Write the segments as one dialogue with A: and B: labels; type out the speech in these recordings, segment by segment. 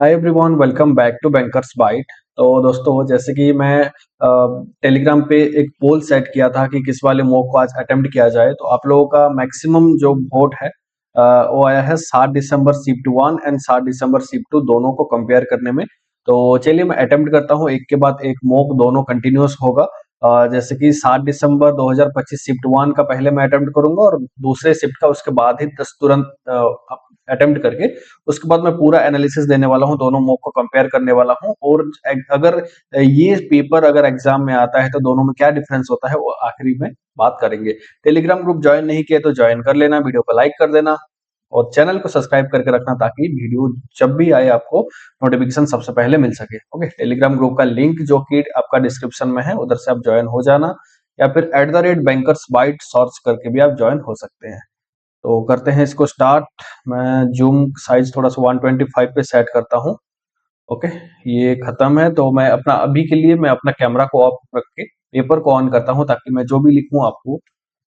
A: Hi everyone, welcome back to Bankers Byte. तो दोस्तों, जैसे कि मैं टेलीग्राम पे एक पोल सेट किया था कि किस वाले मॉक को आज अटेम्प्ट किया जाए। तो आप लोगों का मैक्सिमम जो वोट है वो आया है 7 दिसंबर शिफ्ट 1 एंड 7 दिसंबर शिफ्ट 2 दोनों को कंपेयर करने में। तो चलिए मैं अटेम्प्ट करता हूँ, एक के बाद एक मॉक दोनों कंटिन्यूअस होगा। जैसे कि 7 दिसंबर 2025 शिफ्ट 1 का पहले मैं अटेम्प्ट करूंगा और दूसरे शिफ्ट का उसके बाद ही तुरंत अटेम्प्ट करके उसके बाद मैं पूरा एनालिसिस देने वाला हूँ, दोनों मॉक को कंपेयर करने वाला हूँ। और अगर ये पेपर अगर एग्जाम में आता है तो दोनों में क्या डिफरेंस होता है वो आखिरी में बात करेंगे। टेलीग्राम ग्रुप ज्वाइन नहीं किया तो ज्वाइन कर लेना, वीडियो को लाइक कर देना और चैनल को सब्सक्राइब करके रखना ताकि वीडियो जब भी आए आपको नोटिफिकेशन सबसे पहले मिल सके। ओके, टेलीग्राम ग्रुप का लिंक जो कि आपका डिस्क्रिप्शन में है उधर से आप ज्वाइन हो जाना, या फिर @बैंकर्स बाइट सर्च करके भी आप ज्वाइन हो सकते हैं। तो करते हैं इसको स्टार्ट। मैं जूम साइज थोड़ा सा 125 पे सेट करता हूँ। ओके, ये खत्म है। तो मैं अपना अभी के लिए मैं अपना कैमरा को ऑफ रख के पेपर को ऑन करता हूँ ताकि मैं जो भी लिखूँ आपको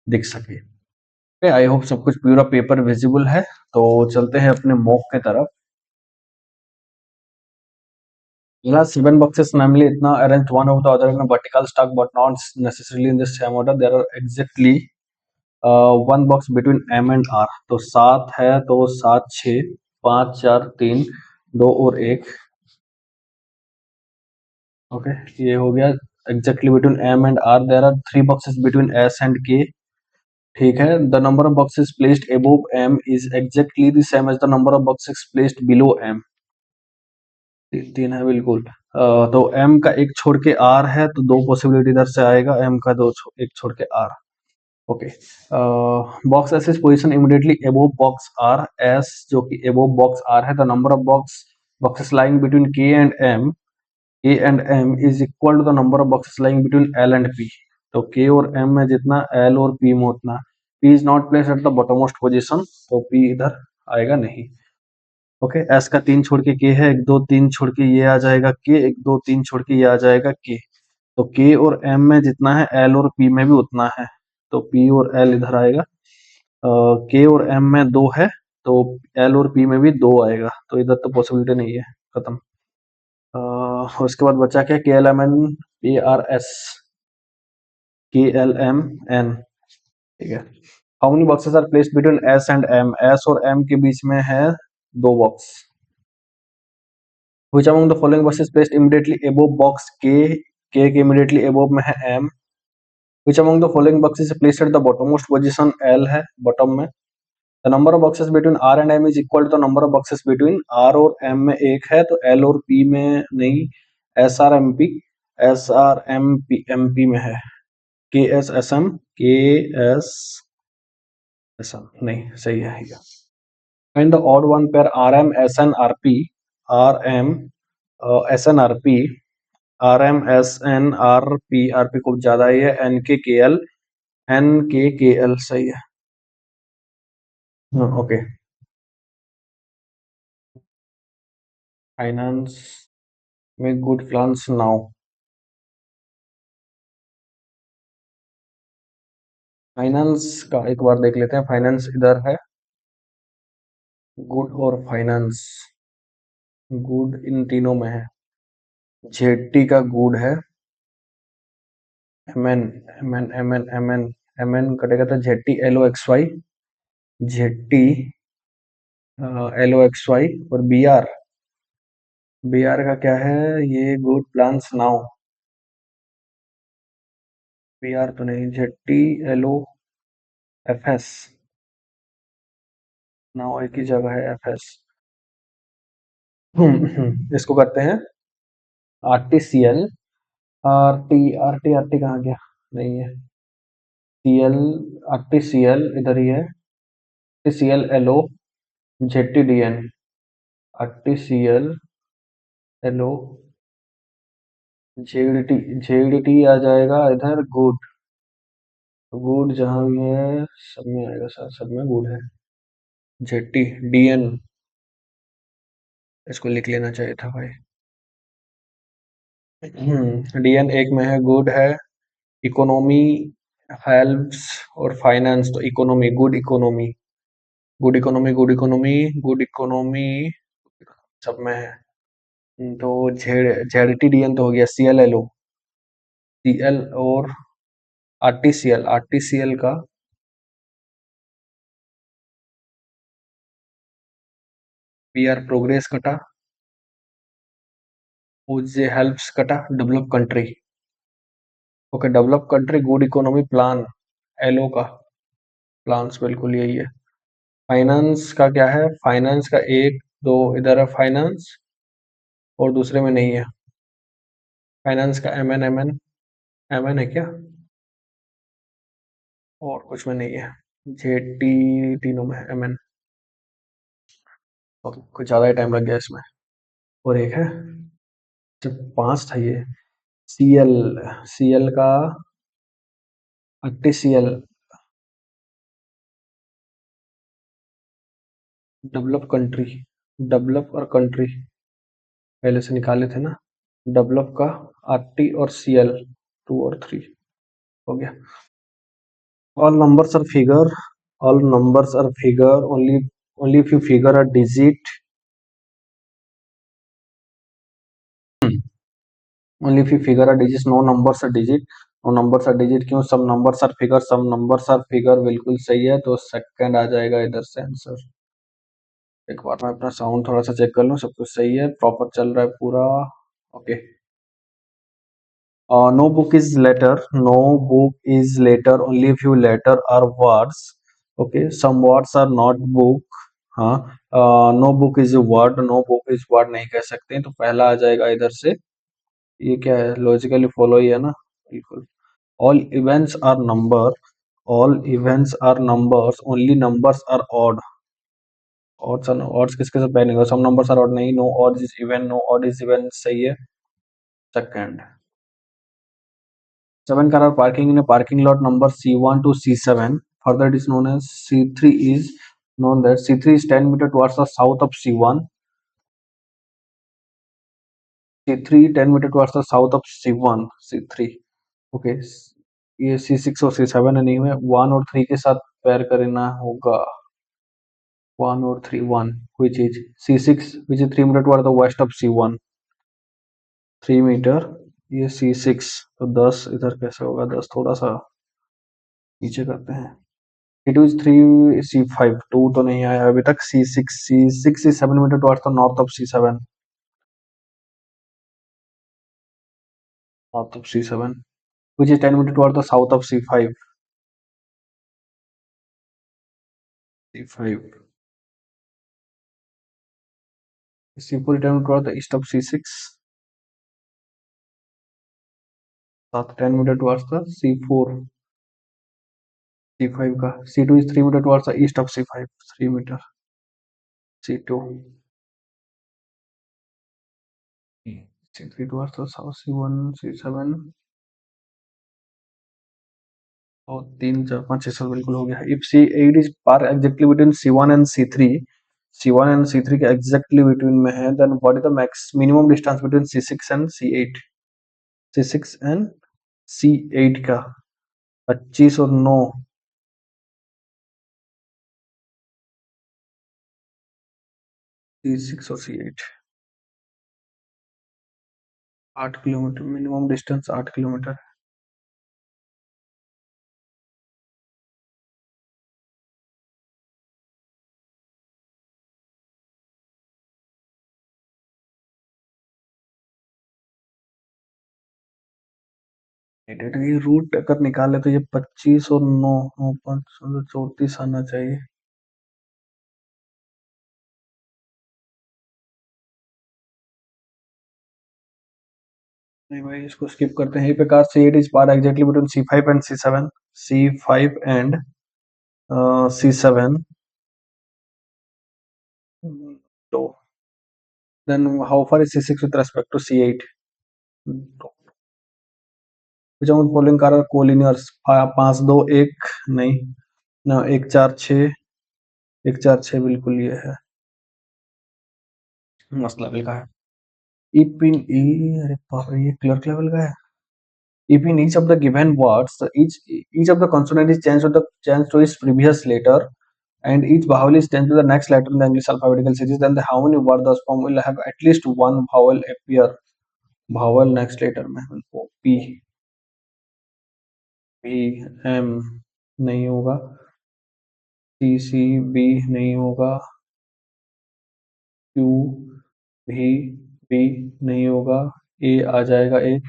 A: दिख सके। ओके, आई होप सब कुछ पूरा पेपर विजिबल है। तो चलते हैं अपने मॉक के तरफ। Yeah, 7 boxes, namely, itna arranged one over the other in a vertical stack, but not necessarily in the same order. There are exactly one box between M and R. तो 7 है तो 7 6 5 4 3 2 और 1। ओके, ये हो गया exactly between M and R. There are 3 boxes between S and K. ठीक है, the number of boxes placed above M is exactly the same as the number of boxes placed below M. तीन है बिल्कुल। तो M का एक छोड़ के आर है तो दो पॉसिबिलिटी इधर से आएगा, एम का एक छोड़ के R. Okay, box S is position immediately above box R. S जो कि अबव बॉक्स आर है, the number of boxes lying between K and M is equal to the number of boxes lying between L and P. तो K और M में जितना L और P में उतना। P is not place at the bottom most position, तो P इधर आएगा नहीं। ओके, एस का 3 छोड़ के के है, 1 2 3 छोड़ के ये आ जाएगा के, 1 2 3 छोड़ के ये आ जाएगा के। तो के और एम में जितना है एल और पी में भी उतना है, तो पी और एल इधर आएगा। के और एम में 2 है तो एल और पी में भी 2 आएगा, तो इधर तो पॉसिबिलिटी नहीं है, खत्म। उसके बाद बचा क्या, K L M N P R S. K L M N, ठीक है। How many boxes are placed between S and M. S और एम के बीच में है 2 box. Which among the following boxes placed immediately above box K? K के immediately above में है M. Which among the following boxes is placed at the bottommost position? L है bottom में। The number of boxes between R and M is equal to the number of boxes between R और M में 1 है तो L और P में नहीं। S R M P, S R M P M P में है। K S S M, K S S M नहीं, सही है ये। Find the odd one pair R M S N R P, R M S N R P, R M S N R P कुछ ज्यादा ही है। N K L सही है। ओके, फाइनेंस में गुड प्लान्स नाउ। फाइनेंस का एक बार देख लेते हैं, फाइनेंस इधर है, गुड और फाइनेंस। गुड इन तीनों में है। जेटी का गुड है। M N M N M N M N M N कटेगा तो JT L O X Y, JT L O X Y. और बी आर का क्या है, ये good plans now. B R तो नहीं, JT L O F S, now एक ही जगह है एफ एस। इसको करते हैं R T C L. R T कहाँ गया, नहीं है। C L, R T C L इधर ही है। T C L L O Z T D N. R T C L L O Z T आ जाएगा इधर। गुड, गुड जहाँ भी है सब में आएगा सर, सब में गुड है। जेड टी डी एन, इसको लिख लेना चाहिए था भाई। डी एन एक में है, गुड है। इकोनॉमी, हेल्प्स और फाइनेंस, तो economy, good economy, good economy, good economy, good economy सब में है। तो ZTDN तो हो गया, CLLO, CL और RTCL का PR प्रोग्रेस कटा, OJ हेल्प्स कटा, develop country. Okay, develop country good economy plan, LO का प्लान्स बिल्कुल यही है। फाइनेंस का क्या है? फाइनेंस का एक दो इधर है फाइनेंस, और दूसरे में नहीं है। फाइनेंस का MN है क्या? और कुछ में नहीं है। JT तीनों में है MN। ओके, कुछ ज्यादा ही टाइम लग गया इसमें। और एक है, जब 5 था ये, CL, CL का TCL, डेवलप कंट्री, डेवलप और कंट्री पहले से निकाले थे ना। डेवलप का RT और CL 2 और 3 हो गया। All numbers are figure. All numbers are figure. Only if you figure a digit. Only if you figure a digit. No numbers are digit. No numbers are digit. क्यों? Some numbers are figure. Some numbers are figure. बिल्कुल सही है, तो second आ जाएगा इधर से answer. एक बार मैं अपना साउंड थोड़ा सा चेक कर लूँ, सब कुछ सही है, प्रॉपर चल रहा है पूरा। Okay. No book is letter. No book is letter. Only a few letter are words. Okay. Some words are not book. हाँ। No book is a word. No book is word नहीं कह सकते, तो पहला आ जाएगा इधर से। ये क्या है? लॉजिकली फॉलो ही है ना, बिल्कुल। All events are number. All events are numbers. Only numbers are odd. Odds किसके साथ पहने होगा? Some numbers are odd नहीं। No odd is even. No odd is even सही है। Second. 7 car are parking in a parking lot number C1 to C7. Further, it is known as C3 is known that C3 is 10 meters towards the south of C1. C3 10 meters towards the south of C1. C3. Okay. ये C6 और C7 है, नहीं है। 1 और 3 के साथ pair करना होगा। 1 और 3, 1 which is C6 which is 3 meters towards the west of C1. 3 metre, ये C6, तो 10 इधर कैसे होगा? 10 थोड़ा सा नीचे करते हैं। It was 3 C5, 2 तो नहीं आया अभी तक। C6 is 7 meter towards the north of C7. North of C7, which is 10 meter towards the south of C5. C5. C4 is 10 meter towards the east of C6. South 10 meter towards the C4. C5 का C2 is 3 meter towards the east of C5. 3 meter. C2. C3 towards the south C1 C7 और 3 4 5 6 7 बिल्कुल हो गया। If C8 is par exactly between C1 and C3, C1 and C3 के exactly between में है, then what is the max minimum distance between C6 and C8? C6 and C8 का 25 और 9, C6 और C8 8 kilometre minimum distance, 8 kilometre. ये root अगर निकाले तो ये 25 और 9 5 34 आना चाहिए। नहीं भाई, इसको स्किप करते हैं। पे car C8 is par exactly between C5 and C7, C5 and C7, तो then how far is C6 with respect to C8? which among the following car are collinears? 5 2 1 नहीं ना, 1 4 6, 1 4 6 बिल्कुल ये है। मस्त लेवल का है। if in e अरे बाप रे, ये क्लर्क लेवल का है। if in each of the given words each of the consonant is changed to its previous letter, and each vowel is changed to the next letter in the English alphabetical series, then how many word thus form will have at least one vowel appear? Vowel next letter में हमको P, B, M नहीं होगा, C, C, B नहीं होगा, Q, भी B नहीं होगा, A आ जाएगा, A,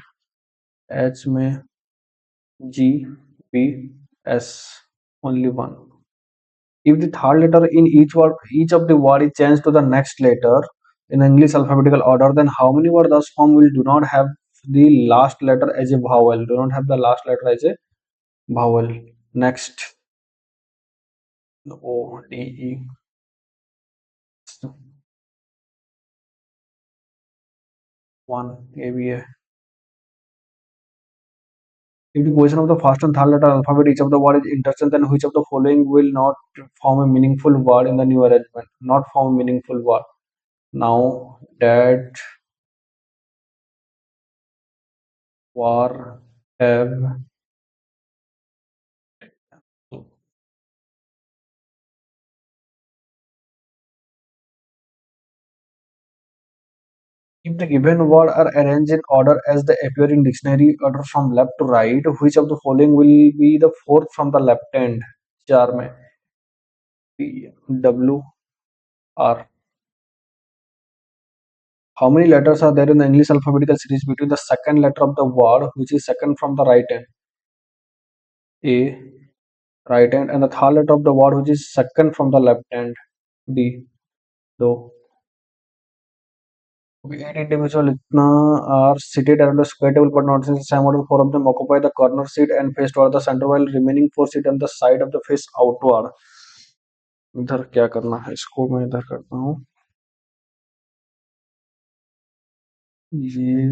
A: H में G, B, S, only one. If the third letter in each of the word is changed to the next letter in English alphabetical order, then how many words thus form will do not have the last letter as a vowel? Do not have the last letter as a vowel. Next, O, D, E. One, A, B, A. If the position of the first and third letter alphabet each of the word is interchanged, then which of the following will not form a meaningful word in the new arrangement? Not form a meaningful word. Now, that, war, have. If the given words are arranged in order as they appear in dictionary order from left to right, which of the following will be the fourth from the left hand? चार में P, W, R. How many letters are there in the English alphabetical series between the second letter of the word, which is second from the right hand? A, right hand, and the third letter of the word, which is second from the left hand? D, दो. Okay, 8 individuals are seated around a square table but not in the same order. Four of them occupy the corner seat and face toward the center while remaining four sit on the side of the face outward. इधर क्या करना है, इसको मैं इधर करता हूँ, ये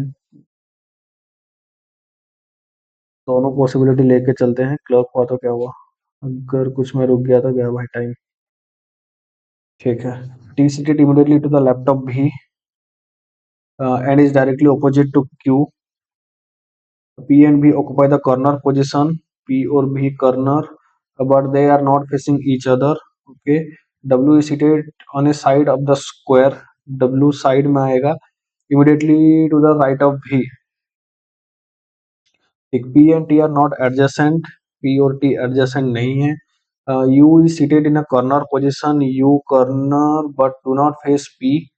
A: दोनों पॉसिबिलिटी लेके चलते हैं. क्लॉक हुआ तो क्या हुआ, अगर कुछ में रुक गया तो गया भाई टाइम. ठीक है. T seated immediately to the left of V and is directly opposite to Q. P and B occupy the corner position. P or B corner, but they are not facing each other. Okay. W is seated on a side of the square. W side में आएगा immediately to the right of V. P and T are not adjacent. P और T adjacent नहीं है. U is seated in a corner position. U corner but do not face P.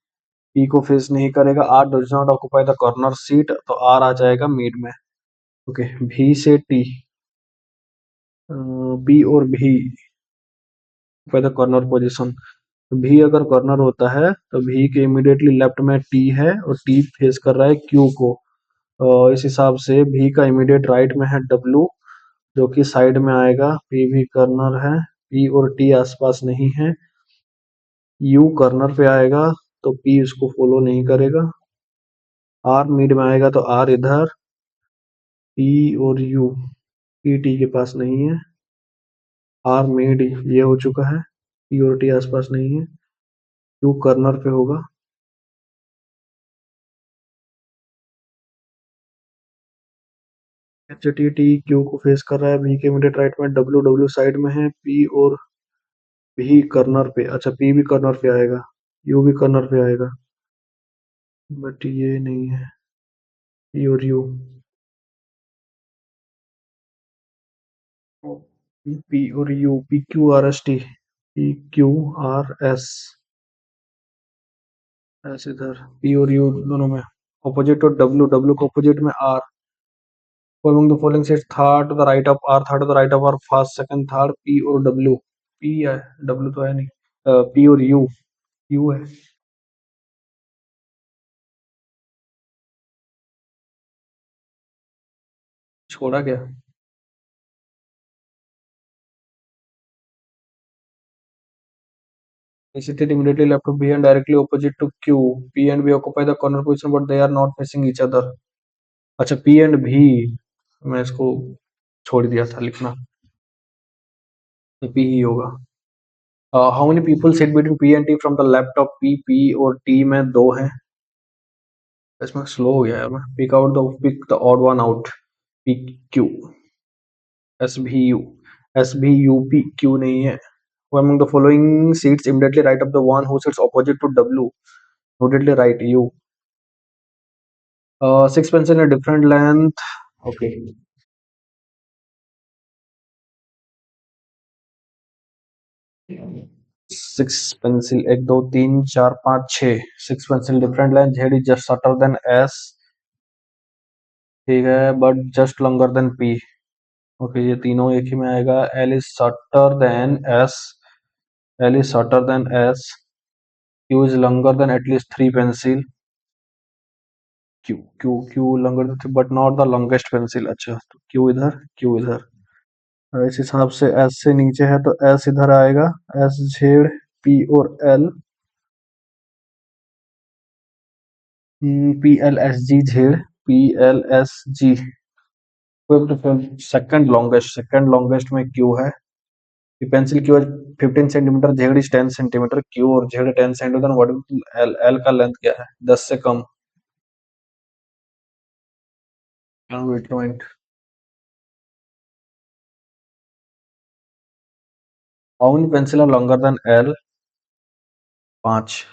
A: P को face नहीं करेगा. R does not occupy the corner seat, तो R आ जाएगा mid में. Okay. V से T, P और V by the corner position. तो V अगर कॉर्नर होता है तो V के इमीडिएटली लेफ्ट में T है और T फेस कर रहा है Q को. इस हिसाब से V का इमीडिएट राइट में है W, जो कि साइड में आएगा. P भी कॉर्नर है, P और T आसपास नहीं है. U कॉर्नर पे आएगा तो P उसको फॉलो नहीं करेगा. R मिड में आएगा तो R इधर, P और U, P T के पास नहीं है. R मिड ये हो चुका है, P और T आसपास नहीं है. Q कॉर्नर पे होगा. एच टी टी क्यू को फेस कर रहा है. V के इमीडिएट राइट में W, W साइड में है. P और V कॉर्नर पे. अच्छा, P भी कॉर्नर पे आएगा, U भी कॉर्नर पे आएगा, बट ये नहीं है. P और U, P और U, P Q R S T, P Q R S S इधर. P और U दोनों में ऑपोजिट तो W, W को ऑपोजिट में R. Among the following sets, third to the right of R, third to the right of R, first, second, third, P और W. P है, W तो है नहीं. P और U, U है. छोड़ा क्या? Is seated immediately left of B and directly opposite to Q. P and B occupy the corner position, but they are not facing each other. अच्छा, P and B मैं इसको छोड़ दिया था लिखना, P ही होगा. How many people sit between P and T from the left of P? P और T में दो हैं. इसमें स्लो हो गया यार मैं. Pick the odd one out. P Q S B U, S B U P Q नहीं है. among the following seats immediately right of the one who sits opposite to W? Immediately right, you. Six pencil in a different length. Okay. Six pencil, एक दो तीन चार पाँच छः. Six pencil different length. Z is just shorter than S. ठीक है, but just longer than P. Okay, ये तीनों एक ही में आएगा. L is shorter than S. L is shorter than S. Q is longer than at least three pencil. Q longer than three, but not the longest pencil. अच्छा, तो Q इधर, Q इधर. इस हिसाब से S से नीचे है तो S इधर आएगा. S, Z, P और L. PLSG, Z, PLSG. Second longest में क्यू है. Pencil Q 15 centimetre, Z is 10 centimetre. Q और Z 10 centimetre. What L, L का लेंथ क्या है? 10 से कम. Point. How many pencil are longer than L? 5.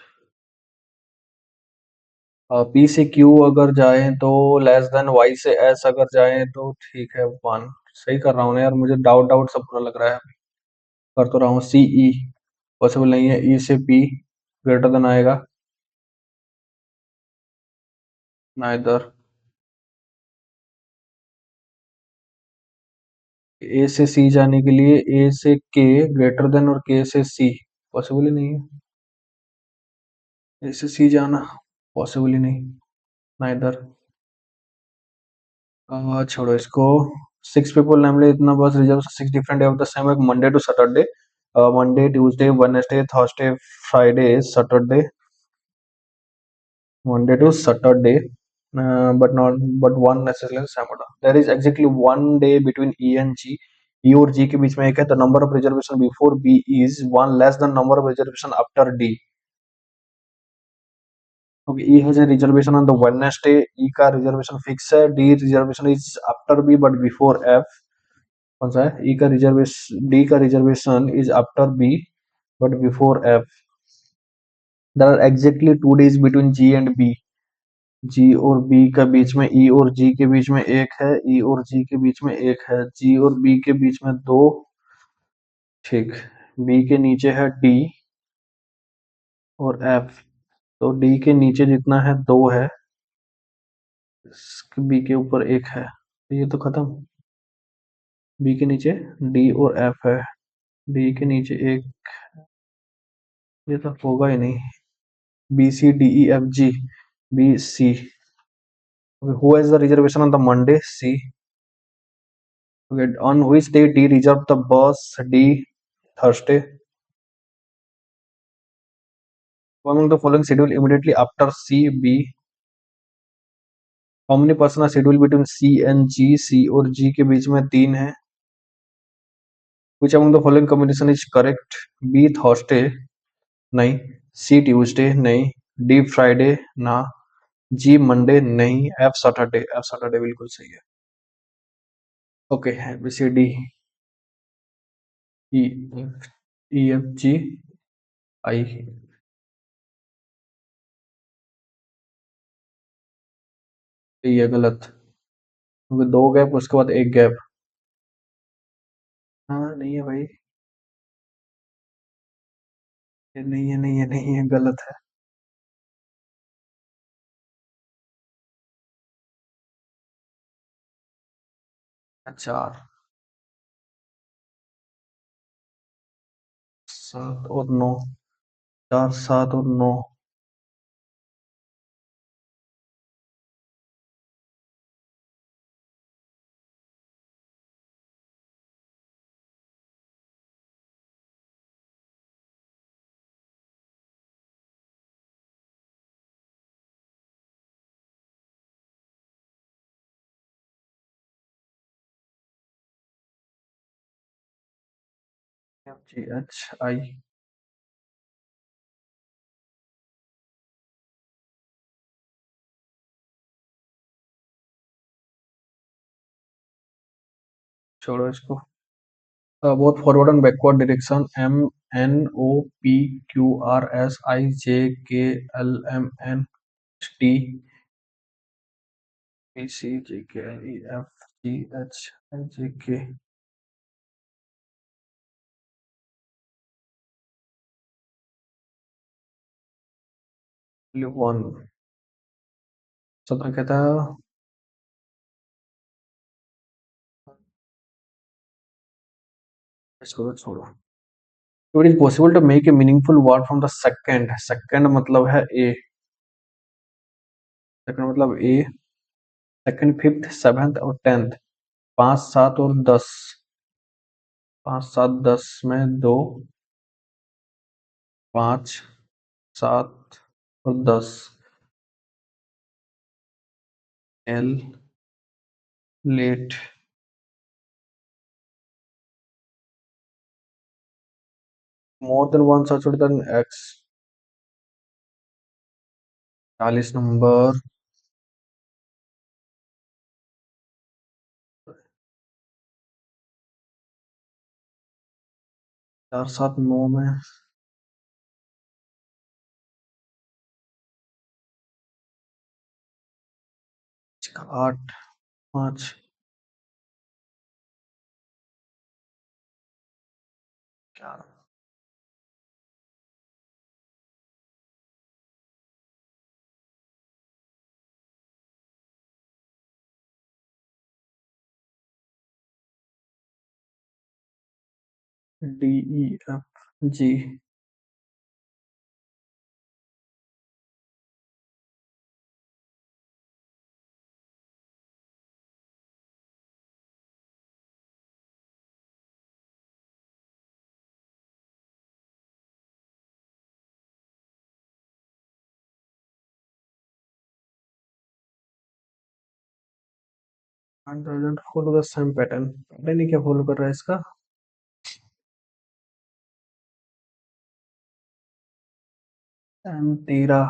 A: P से क्यू अगर जाए तो लेस देन वाई से एस अगर जाए तो ठीक है 1. सही कर रहा हूँ ना यार, मुझे डाउट डाउट सब पूरा लग रहा है. कर तो रहा हूँ. सी ई पॉसिबल नहीं है. ई से पी ग्रेटर देन आएगा. ना इधर. ए से सी जाने के लिए ए से के ग्रेटर देन और के से सी पॉसिबल ही नहीं है. ए से सी जाना पॉसिबल ही नहीं. ना इधर. छोड़ो इसको. सिक्स पीपल नेमली इतना बस reserve 6 different day of the same week, Monday to Saturday. Monday, Tuesday, Wednesday, Thursday, Friday, Saturday. Monday to Saturday, but one necessarily Saturday. There is exactly one day between E and G. E और G के बीच में एक है. The number of reservation before B is one less than number of reservation after D. Okay, E has a reservation on the Wednesday. E का reservation fix है. D reservation is after B but before F. कौन सा है? E का reservation, D का reservation is after B but before F. There are exactly 2 days between G and B. जी और B के बीच में ई और जी के बीच में एक है. ई और जी के बीच में एक है. जी और बी के बीच में दो. ठीक. बी के नीचे है डी और एफ. तो डी के नीचे जितना है दो है. बी के ऊपर एक है. ये तो खत्म. बी के नीचे डी और एफ है. डी के नीचे एक. ये तो होगा ही नहीं. B C D E F G. B C. Who has the reservation on the Monday? C. On which day D reserved the bus? D. Thursday. Among the following schedule immediately after C, B. How many person are scheduled between C and G? C और G के बीच में 3 है. Which among the following combination is correct? B. Thursday. नहीं. C. Tuesday. नहीं. D. Friday. ना. G. Monday. नहीं. F. Saturday. F. Saturday बिल्कुल सही है. Okay. B, C, D, E, F, E, F, G, I. ये गलत. क्योंकि 2 गैप उसके बाद 1 गैप. हाँ नहीं है भाई. ये नहीं है, नहीं है, नहीं है, गलत है. 4, 7 और 9. 4, 7 और 9. FGHI. छोड़ो इसको. Both forward and backward direction M N O P Q R S I J K L M N T P C J K L E F G H I J K 1 सत्रह कहता है इसको तो छोड़ो। It is possible to make a meaningful word from the second, second मतलब है A, second मतलब A, second fifth seventh और टेंथ, 5 7 और 10, 5 7 10 में 2, 5 7 और 10, L let more than one such then X, 40 number 4 7 9 में 8 5 11 D E F G. And doesn't follow the same pattern, pattern ही क्या फॉलो कर रहा है इसका। 13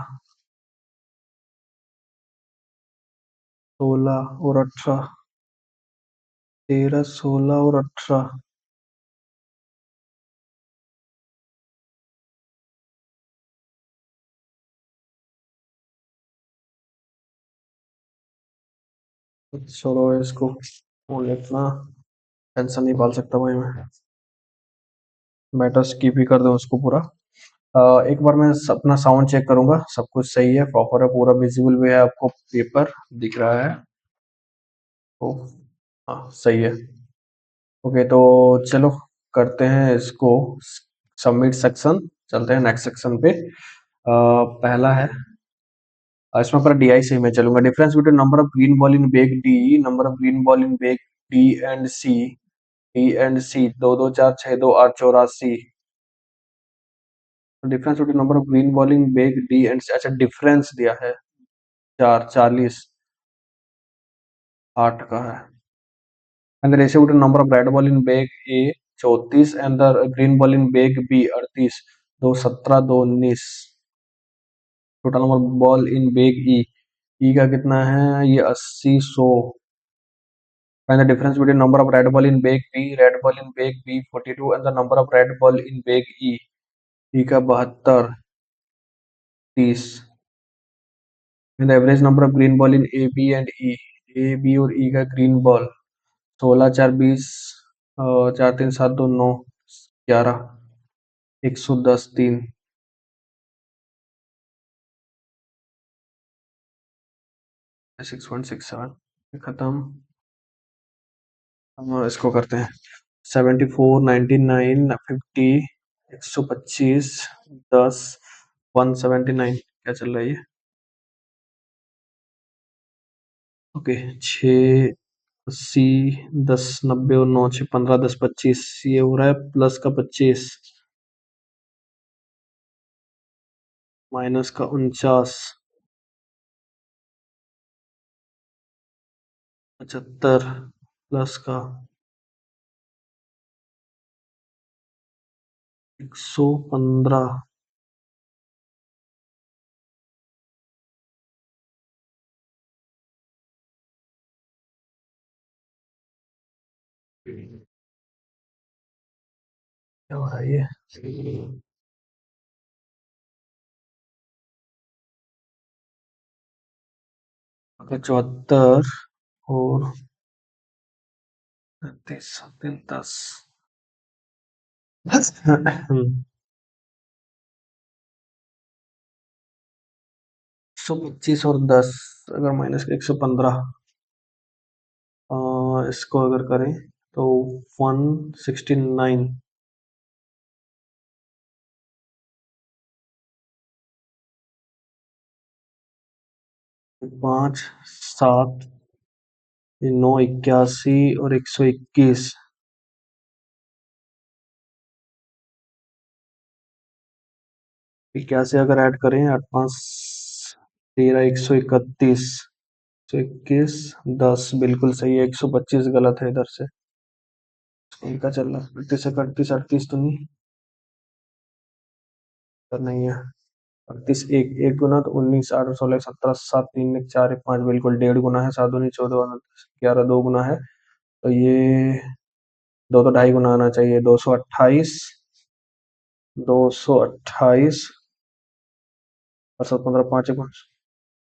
A: 16 और 18, 13 16 और 18, छोड़ो इसको, वो इतना टेंशन नहीं पाल सकता भाई मैं तो स्किप ही कर दूं उसको पूरा। एक बार मैं अपना साउंड चेक करूंगा, सब कुछ सही है, प्रॉपर है, पूरा विजिबल भी है, आपको पेपर दिख रहा है तो हाँ सही है। ओके तो चलो करते हैं इसको सबमिट सेक्शन, चलते हैं नेक्स्ट सेक्शन पे। पहला है, इसमें पर डीआई से ही मैं चलूंगा, difference between number of green ball in bag D, number of green ball in bag D and C, D and C 2 2 4 6 2 8 84, difference between number of green ball in bag D and C, अच्छा difference दिया है 4 40 8 का है, and the ratio between number of red ball in bag A 34 and the green ball in bag B 38, 2 17 2 19, total number ball in bag E, E का कितना है ये 80 100, find the difference between number of red ball in bag B, red ball in bag B 42 and the number of red ball in bag E, E का 72 30, and the average number of green ball in A, B and E, A, B और E का green ball 16 4 20, 4 3 7 2 9 11, 110 3, 6.67, खत्म। हम इसको करते हैं 74 99 50, 125 10 179, क्या चल रहा है ये, ओके 6 80 10 90 और 9 6 15 10 25, ये हो रहा है प्लस का 25 माइनस का 49 75 प्लस का 115, क्या हो रहा है ये? ओके, 74 और 30, 10। 125 और 10, अगर माइनस 115, इसको अगर करें तो 169। 5, 7, 9, 81 और 121। 81 अगर ऐड करें, 8, 5, 13, 131। 121, 10 बिल्कुल सही है, 125 गलत है इधर से। इनका चल रहा है 38, 38, 38 तो नहीं, तो नहीं है। 38 एक एक गुना तो 19, 8, 16, 17, 7, 3, 1, 4, 1, 5 बिल्कुल 1.5 गुना है। 7 दूनी 14, 11, 2 गुना है। तो ये दो तो 2.5 गुना आना चाहिए। 228, 228 और 7, 15, 5,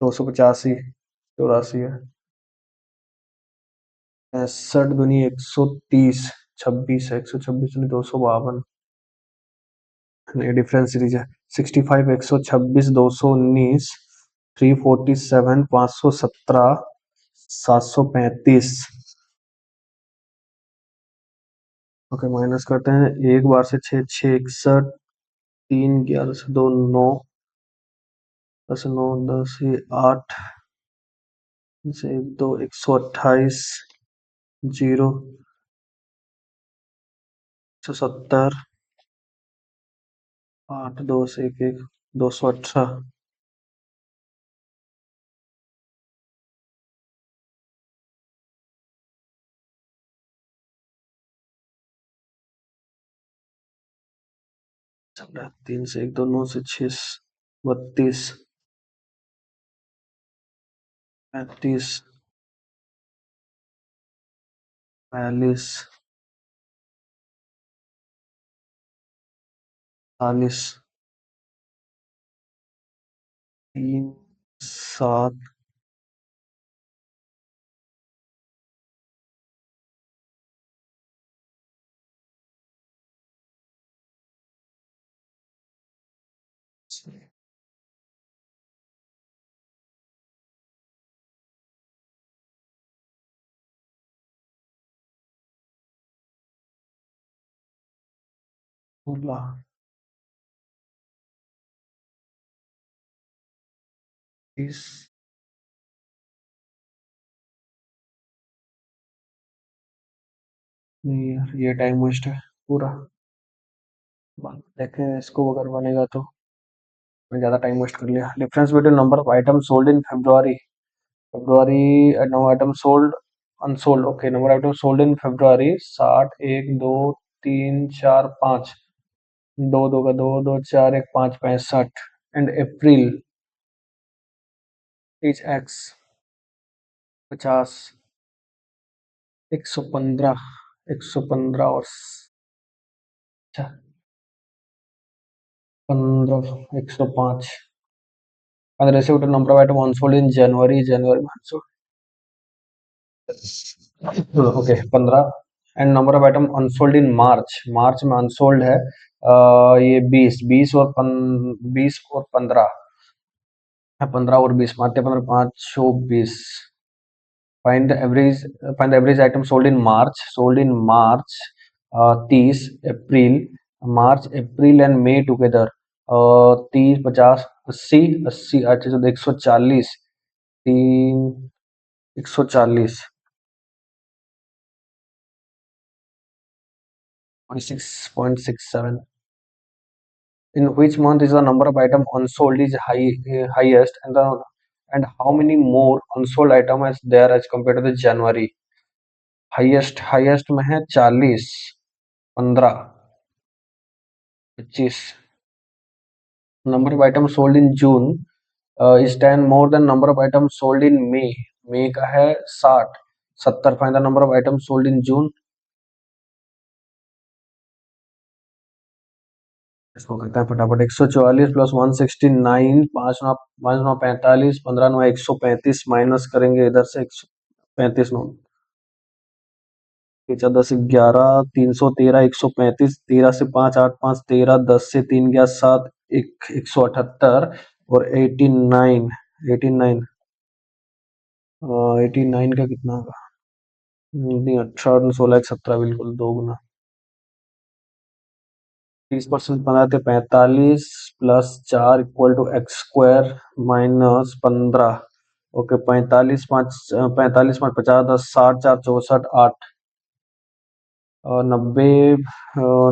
A: 285, 84 है। 65 दूनी 130, 26 है। 126 दूनी 252, नहीं डिफरेंस सीरीज है। 65, 126, 219, 347, 517, 735। ओके, माइनस करते हैं। एक बार से 6, 6, 61, 3, 11 से 2, 9, 10, 9, 10, ये 8 से 1, 2, 128, 0, 170, 8, 2 से 1, 1, 218। चल 3 से 1, 2, 9 से 6, 32, 35, 42, 40, 3, 7,16, 30। नहीं यार, ये टाइम वेस्ट है पूरा। देखें इसको अगर बनेगा तो। मैं ज़्यादा टाइम वेस्ट कर लिया। Difference between number of item sold in February। February, number item sold, unsold. Okay, number item sold in February 60, 1, 2, 3, 4, 5। दो दो का दो, दो चार, एक पाँच, 65। एंड अप्रैल इज एक्स, 50, 115, 115 और 15, 105। And received number of item unsold in January, January में unsold। Okay 15। And number of item unsold in March, March में अनसोल्ड है ये 20, 20 और 20 और 15 है। 15 और 20 मारते 15, 5, 20। Find the average, find the average item sold in March, sold in March 30 April, March April and May together 30, 50, 80, 80, अच्छा तो 140, 3, 140, 26.67। In which month is the number of item unsold is highest, and how many more unsold item is there as compared to the January? Highest में है 40, 15, 25। Number of item sold in June is 10 more than number of item sold in May. May का है 60, 70। Find the number of item sold in June. इसको करते हैं फटाफट। 144 plus 169, 5 9 45, 15 9 135 minus करेंगे इधर से 135 9 10 11 313 135, 13 से 5 8 5 13, 10 से 3 गया 7 एक 178 और 89 89 का कितना होगा? नहीं 18 16 17 बिल्कुल दोगुना। 30% बनाते 45 plus 4 equal to X square minus 15। Okay 45 5 45 5 50 10 60 4 64 8 और 90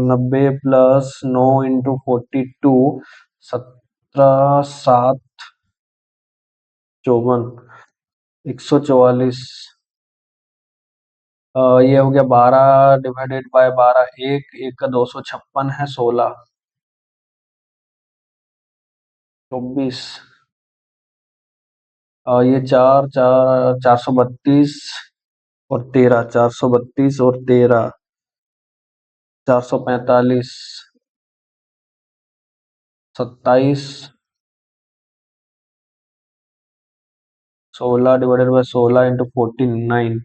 A: 90 प्लस 9 इंटू 42 17 7 54 144। ये हो गया 12 डिवाइडेड बाय 12 एक का 256 है 16 24 ये 432 और 13 432 और 13 445 27 16 डिवाइडेड बाय 16 इंटू 49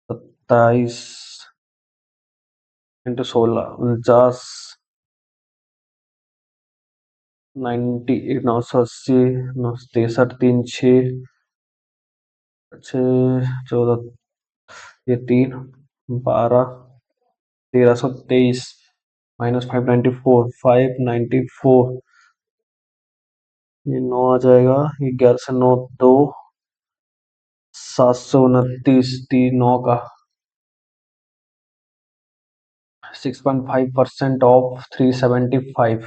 A: 27 इंटू 16 49 90 980 963 3 6 14 ये 3 12 1323 माइनस 594 ये 9 आ जाएगा। ये 11 से 9 2 729 3 9 का 6.5% off 375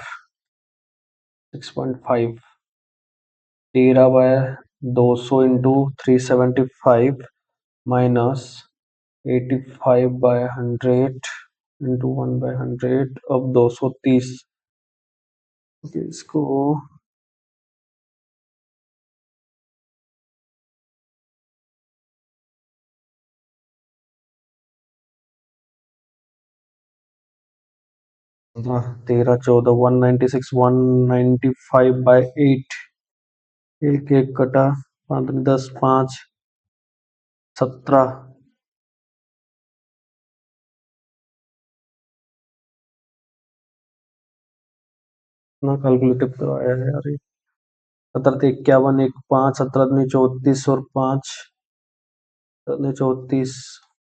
A: 6.5 13 by 200 into 375 minus 85 by 100 into 1 by 100 अब 230। इसको हाँ 13 14 196 195 बाय 8 एक एक कटा 5 10 5 17 ना कैलकुलेटिव तो आया है यार। 17 51 एक 5 17 34 और 5 34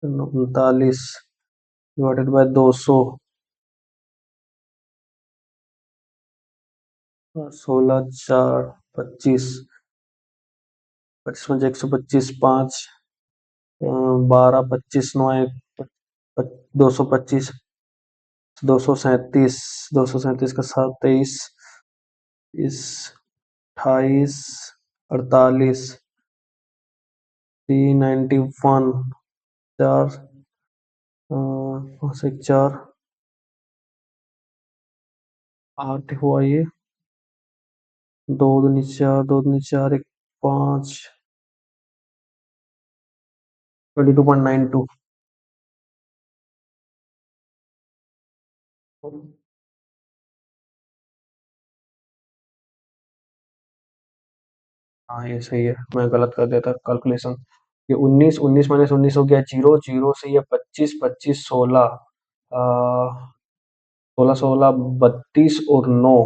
A: 39 डिवाइडेड बाय 200 16 4 25 25 में 125 5 12 25 9 225 237 का 7 23 इस 28 48 391 4 5 1 4 8 हुआ ये 2 दूनी 4 2 दूनी 4 1 5 22.92। हाँ ये सही है, मैं गलत कर देता कैलकुलेशन। ये 19 19 माइनस 19 हो गया 0 0 से ये 25 25 16 16 16 32 और 9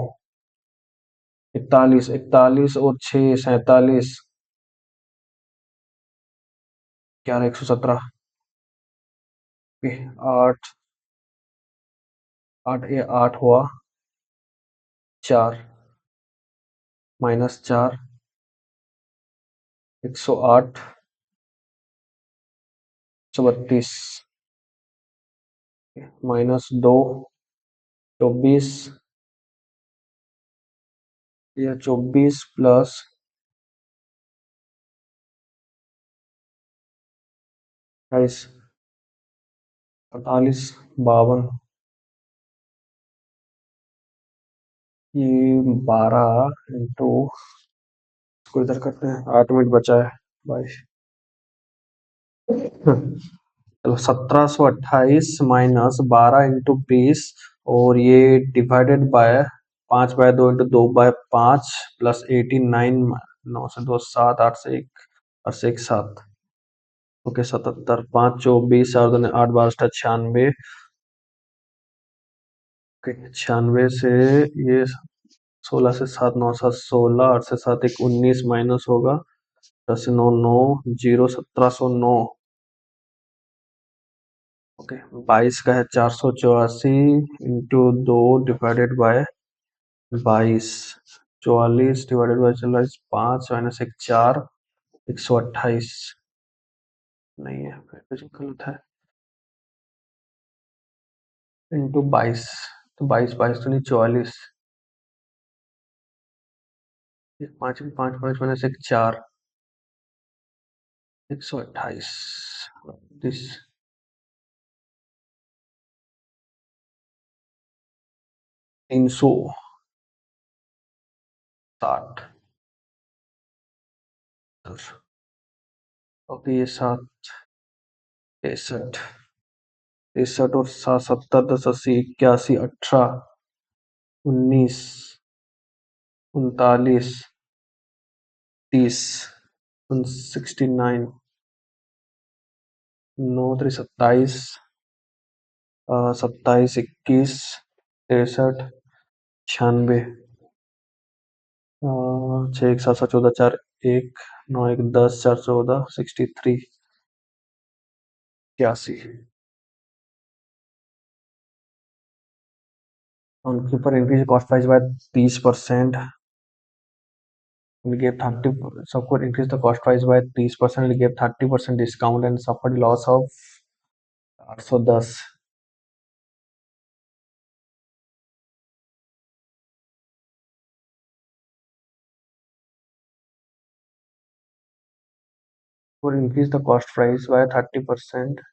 A: 41 41 और 6 47 11 117 8 8 ये 8 हुआ 4 माइनस 4 108 132 माइनस 2 24 यह 24 प्लस 28 48 52 ये 12 इंटू इसको इधर करते हैं 8 मिनट बचा है बाई चलो 1728 माइनस 12 इंटू 20 और ये डिवाइडेड बाय 5/2 × 2/5 प्लस 89, 9 से 2 7, 8 से 1, 8 से 1 7। ओके 77, 5 24, 4 दूनी 8, 12 96। ओके 96 से ये 16 से 7 9 7 16, 8 से 7 1 19 माइनस होगा 10 से 9 9 0 1709। ओके 22 का है 484 into 2 divided by 22। 44 divided by चल रहा है 5 माइनस 1 4, 128। नहीं है फिर कुछ गलत है। इंटू 22, तो 22 22 तो नहीं 44। 5 5 5 माइनस 1 4, 128। दिस 360। ओके ये 7 63, 63 और 7 70, 10 80 81 18 19 39 30 69 9 3 27, 27 21 63 96, 6 1 7 7 14 4 1 9 1 10 4 14 63 81। उनके ऊपर increase cost price by 30%। We gave 30, so could increase the cost price by 30%, we gave 30% discount and suffered loss of 810। would increase the cost price by 30%,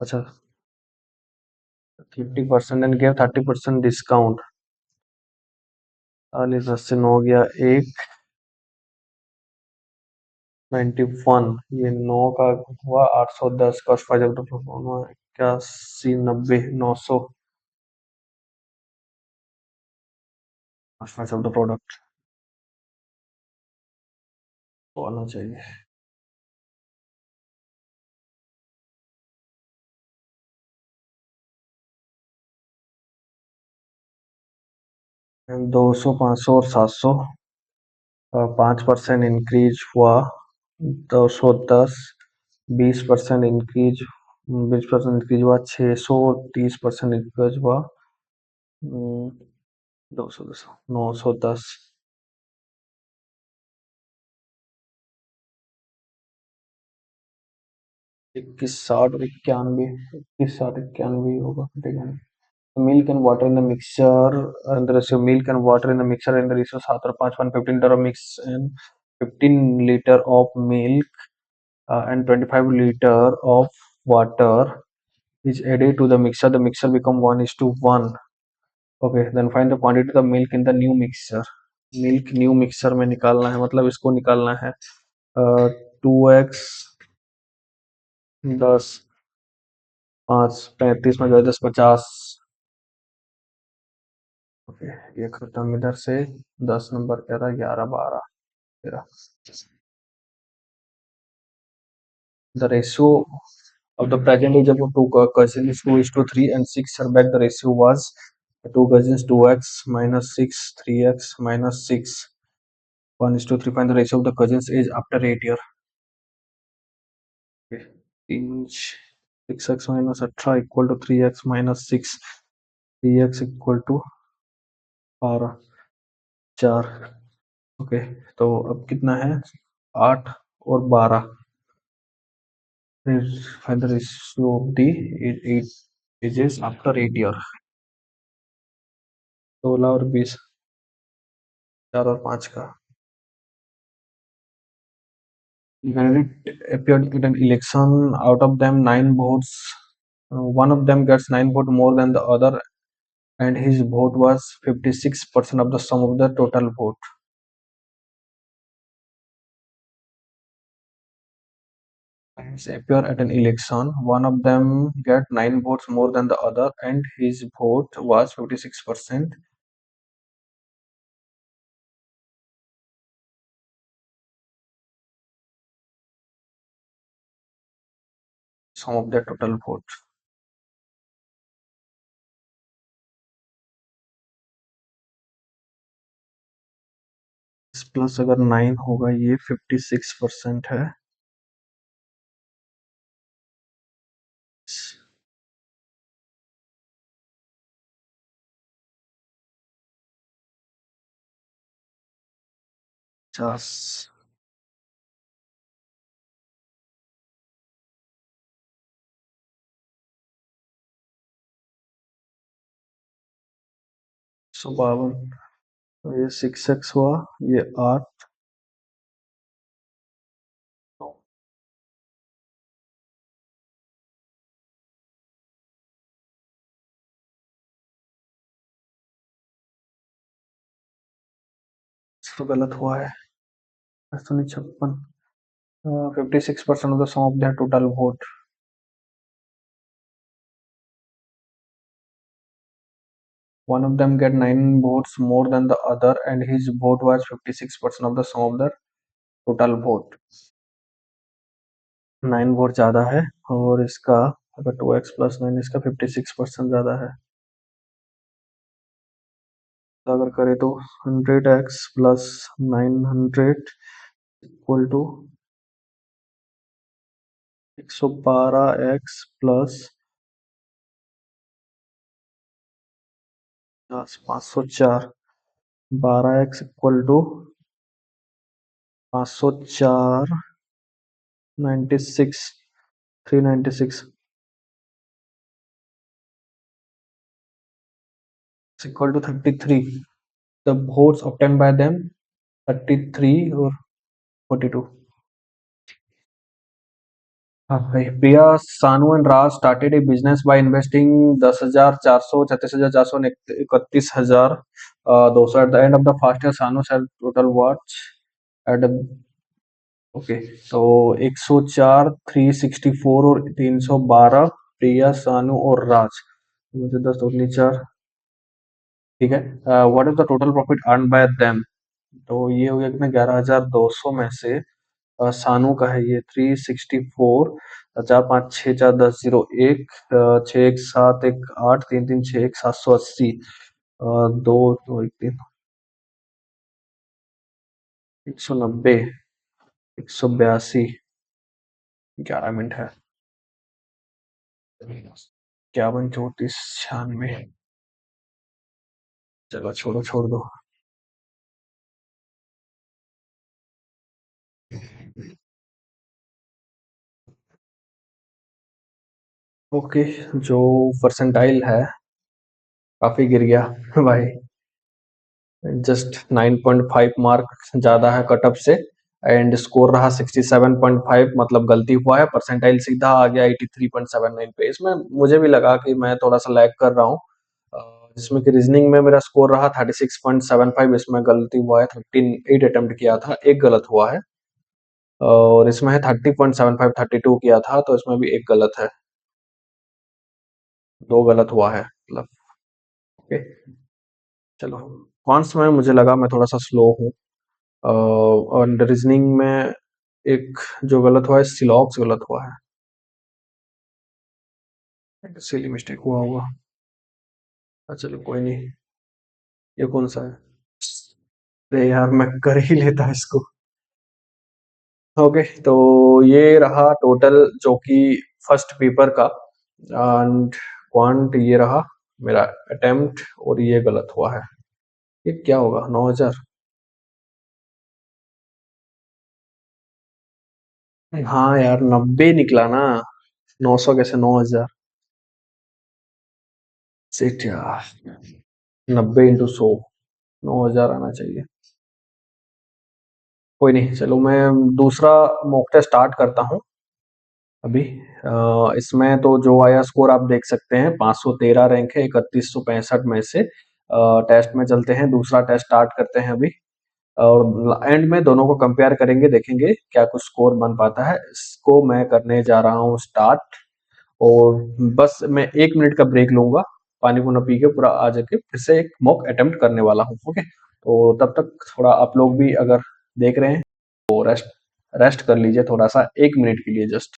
A: अच्छा 50% and gave 30% discount। 40 10 से 9 गया 1 91, ये 9 का हुआ 810 cost price of the 81 90 900 cost price of the product तो आना चाहिए। 200 500 और 700 5% इंक्रीज हुआ 210, 20% इंक्रीज 20% इंक्रीज हुआ 600, 30% इंक्रीज हुआ 210 910। 21 60 और 91, 21 60 91 होगा कटेगा नहीं। Milk and water in the mixture, and the ratio milk and water in the mixture in the ratio 7 और 5 1 15 liter of mix and 15 liter of milk and 25 liter of water is added to the mixture. The mixture become 1:1। Okay, then find the quantity of the milk in the new mixture। Milk new mixer में निकालना है, मतलब इसको निकालना है 2x 10 5 35 में 10 50। Okay ये खत्म इधर से 10 नंबर कह रहा 11 12 13। The ratio of the present age of two cousins is 2:3 and 6 years back the ratio was two cousins 2x minus 6 3x minus 6 1:3। Find the ratio of the cousins age after 8 years। Okay. 6x minus 18 equal to 3x minus 6, 3x equal to 12 4। Okay तो अब कितना है 8 और 12। Find the ratio of the eight ages after 8 year। 16 और 20, 4 और 5 का। Candidate appeared in an election. Out of them 9 votes, one of them gets 9 votes more than the other, and his vote was 56% of the sum of the total vote। appear at an election. One of them get 9 votes more than the other, and his vote was 56%. Sum of their total vote. Plus अगर 9 होगा, ये 56% है। 50। सौ 52। तो ये 6x हुआ, ये 8। तो गलत हुआ है। 856। 56% of the sum of their total vote. One of them get 9 votes more than the other, and his vote was 56% of the sum of the total vote. 9 vote ज्यादा है, और इसका अगर 2x+9 इसका 56% ज्यादा है, तो अगर करें तो 100x+900 equal to 112x plus 504। 12x equal to 504 96 396 equal to 33. The votes obtained by them 33 or 42. Priya, Sanu and Raj started a business by investing 10,400 36,431,200 at the end of the first year. Sanu said total watch at okay, तो 104 364 और 312 प्रिया, सानू और राज। मुझे 10 और 4। ठीक है। What is the total profit earn by them? तो ये हो गया कितना, 11,200 में से सानू का है ये 364। 4 5 6 4 10 0 1 6 1 7 1 8 3 3 6 1 780 2 2 1 3 190 182 11 मिनट है। 51 34 96। चलो छोड़ो, छोड़ दो। ओके, जो परसेंटाइल है काफी गिर गया भाई। जस्ट 9.5 मार्क ज्यादा है कटअप से, एंड स्कोर रहा 67.5, मतलब गलती हुआ है। परसेंटाइल सीधा आ गया 83.79 पे। इसमें मुझे भी लगा कि मैं थोड़ा सा लैग कर रहा हूँ, जिसमें कि रीजनिंग में मेरा स्कोर रहा 36.75, इसमें गलती हुआ है। 38 अटेम्प्ट किया था, एक गलत हुआ है। और इसमें है 30.75, 32 किया था, तो इसमें भी एक गलत है, 2 गलत हुआ है मतलब। ओके, चलो। कॉन्स में मुझे लगा मैं थोड़ा सा स्लो हूँ, और रीजनिंग में एक जो गलत हुआ है, सिलॉक्स गलत हुआ है, सिली मिस्टेक हुआ होगा। चलो कोई नहीं। ये कौन सा है? अरे यार, मैं कर ही लेता इसको। ओके, तो ये रहा टोटल जो कि फर्स्ट पेपर का, एंड क्वांट ये रहा मेरा अटेम्प्ट, और ये गलत हुआ है। ये क्या होगा, 9,000? हाँ यार, 90 निकला ना। 900 कैसे, 9,000? सेट यार, 90 × 100, 9,000 आना चाहिए। कोई नहीं, चलो मैं दूसरा मॉक टेस्ट स्टार्ट करता हूँ अभी। इसमें तो जो आया स्कोर आप देख सकते हैं, 513 रैंक है 3165 में से। टेस्ट में चलते हैं, दूसरा टेस्ट स्टार्ट करते हैं अभी। और एंड में दोनों को कंपेयर करेंगे, देखेंगे क्या कुछ स्कोर बन पाता है। इसको मैं करने जा रहा हूँ स्टार्ट, और बस मैं 1 मिनट का ब्रेक लूंगा, पानी पूना पी के पूरा आ जाके फिर से एक मॉक अटेम्प्ट करने वाला हूँ। ओके, तो तब तक थोड़ा आप लोग भी अगर देख रहे हैं तो रेस्ट रेस्ट कर लीजिए थोड़ा सा, 1 मिनट के लिए जस्ट।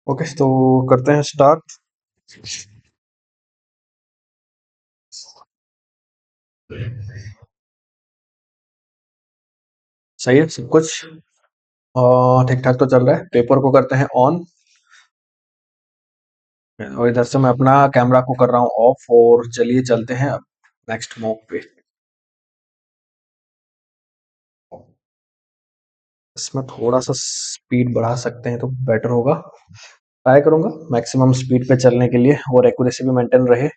A: ओके, तो करते हैं स्टार्ट। सही है सब कुछ, ठीक ठाक तो चल रहा है। पेपर को करते हैं ऑन, और इधर से मैं अपना कैमरा को कर रहा हूँ ऑफ, और चलिए चलते हैं अब नेक्स्ट मॉक पे। इसमें थोड़ा सा स्पीड बढ़ा सकते हैं तो बेटर होगा। ट्राई करूंगा मैक्सिमम स्पीड पे चलने के लिए, और एक्यूरेसी भी मेंटेन रहे।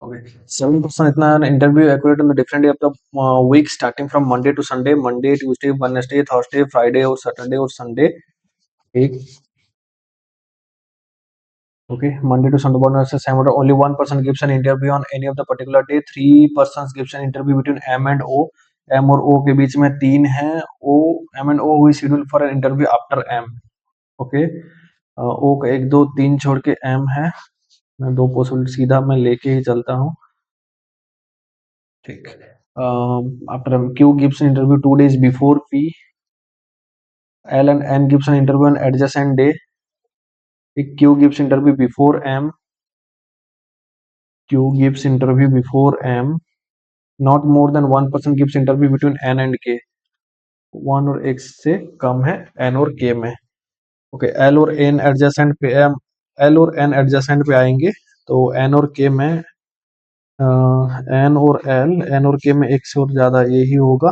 A: ओके, 7% इतना interview accurate in the different day of the week starting from Monday to Sunday, Monday Tuesday Wednesday Thursday Friday और सैटरडे और संडे। एक Okay, Monday to Sunday bonus is same order. Only one person gives an interview on any of the particular day. Three persons gives an interview between M and O. M और O के बीच में तीन हैं. O, M and O हुई schedule for an interview after M. Okay, O का एक दो तीन छोड़ के M है. मैं दो पॉसिबिलिटी सीधा मैं लेके ही चलता हूँ. ठीक. After M, Q gives an interview 2 days before P. L and N gives an interview on adjacent day. Q gives interview before M. Q gives interview before M. Not more than 1% gives interview between N and K. One और एक से कम है N और K में. ओके, L और N adjacent पे एल और एन एडजेसेंट पे आएंगे, तो एन और के में एन और के में एक से और ज्यादा यही होगा,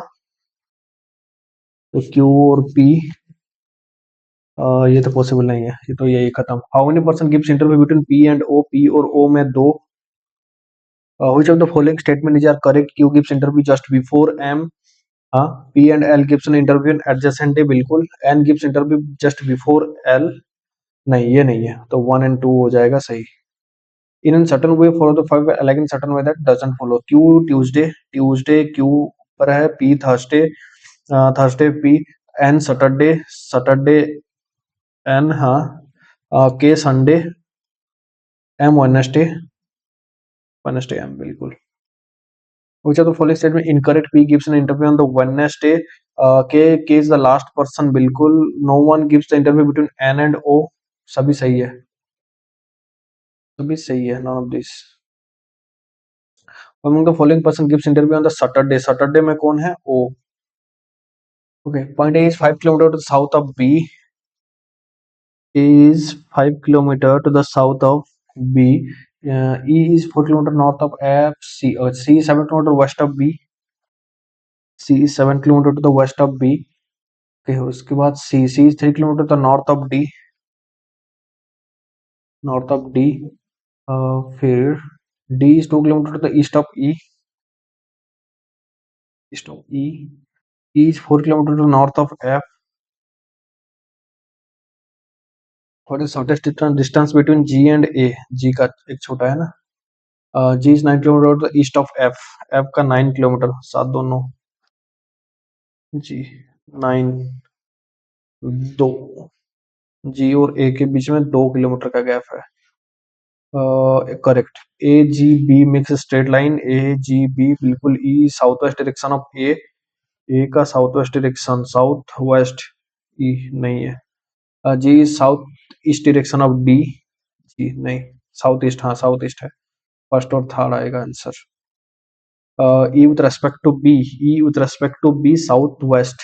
A: तो क्यू और पी ये तो पॉसिबल नहीं है, ये तो यही खत्म. How many person gives interview between P and O, P और ओ में दो. Which of the following statement is are correct? Q gives interview just before M. हाँ, P and L gives an interview in adjacent day, बिल्कुल. N gives interview just before L, नहीं ये नहीं है, तो 1 and 2 हो जाएगा सही. In an certain way follow the five like in certain way that doesn't follow. Q Tuesday, Tuesday Q पर है. P Thursday, Thursday P. N Saturday, Saturday N. हाँ, K Sunday, M Wednesday, Wednesday M बिल्कुल. Which of the following statement incorrect? P gives an interview on the Wednesday. K is the last person. बिल्कुल. No one gives the interview between N and O. सभी सही है, सभी सही है. None of this. Among the following person gives interview on the Saturday. Saturday में कौन है? O. Okay. Point A is 5 kilometer to the south of B. A is 5 kilometer to the south of B. E is 4 kilometer north of F. C is 7 kilometer west of B. C is 7 kilometer to the west of B. Okay, उसके बाद C is 3 kilometre the north of D, north of D. फिर D is 2 kilometre to the east of E, east of E. E is 4 kilometre to north of F. What is shortest distance between G and A? G का एक छोटा है ना, G is 9 kilometre east of F, F का 9 kilometre, सात दोनों जी 9 दो, जी और ए के बीच में 2 किलोमीटर का गैप है। Correct. A G B mix straight line, A G B बिल्कुल E south west direction of A का south west direction south west, E नहीं है। G south east direction of D, G नहीं, south east, हाँ south east है, first और third आएगा answer. E with respect to B, E with respect to B south west,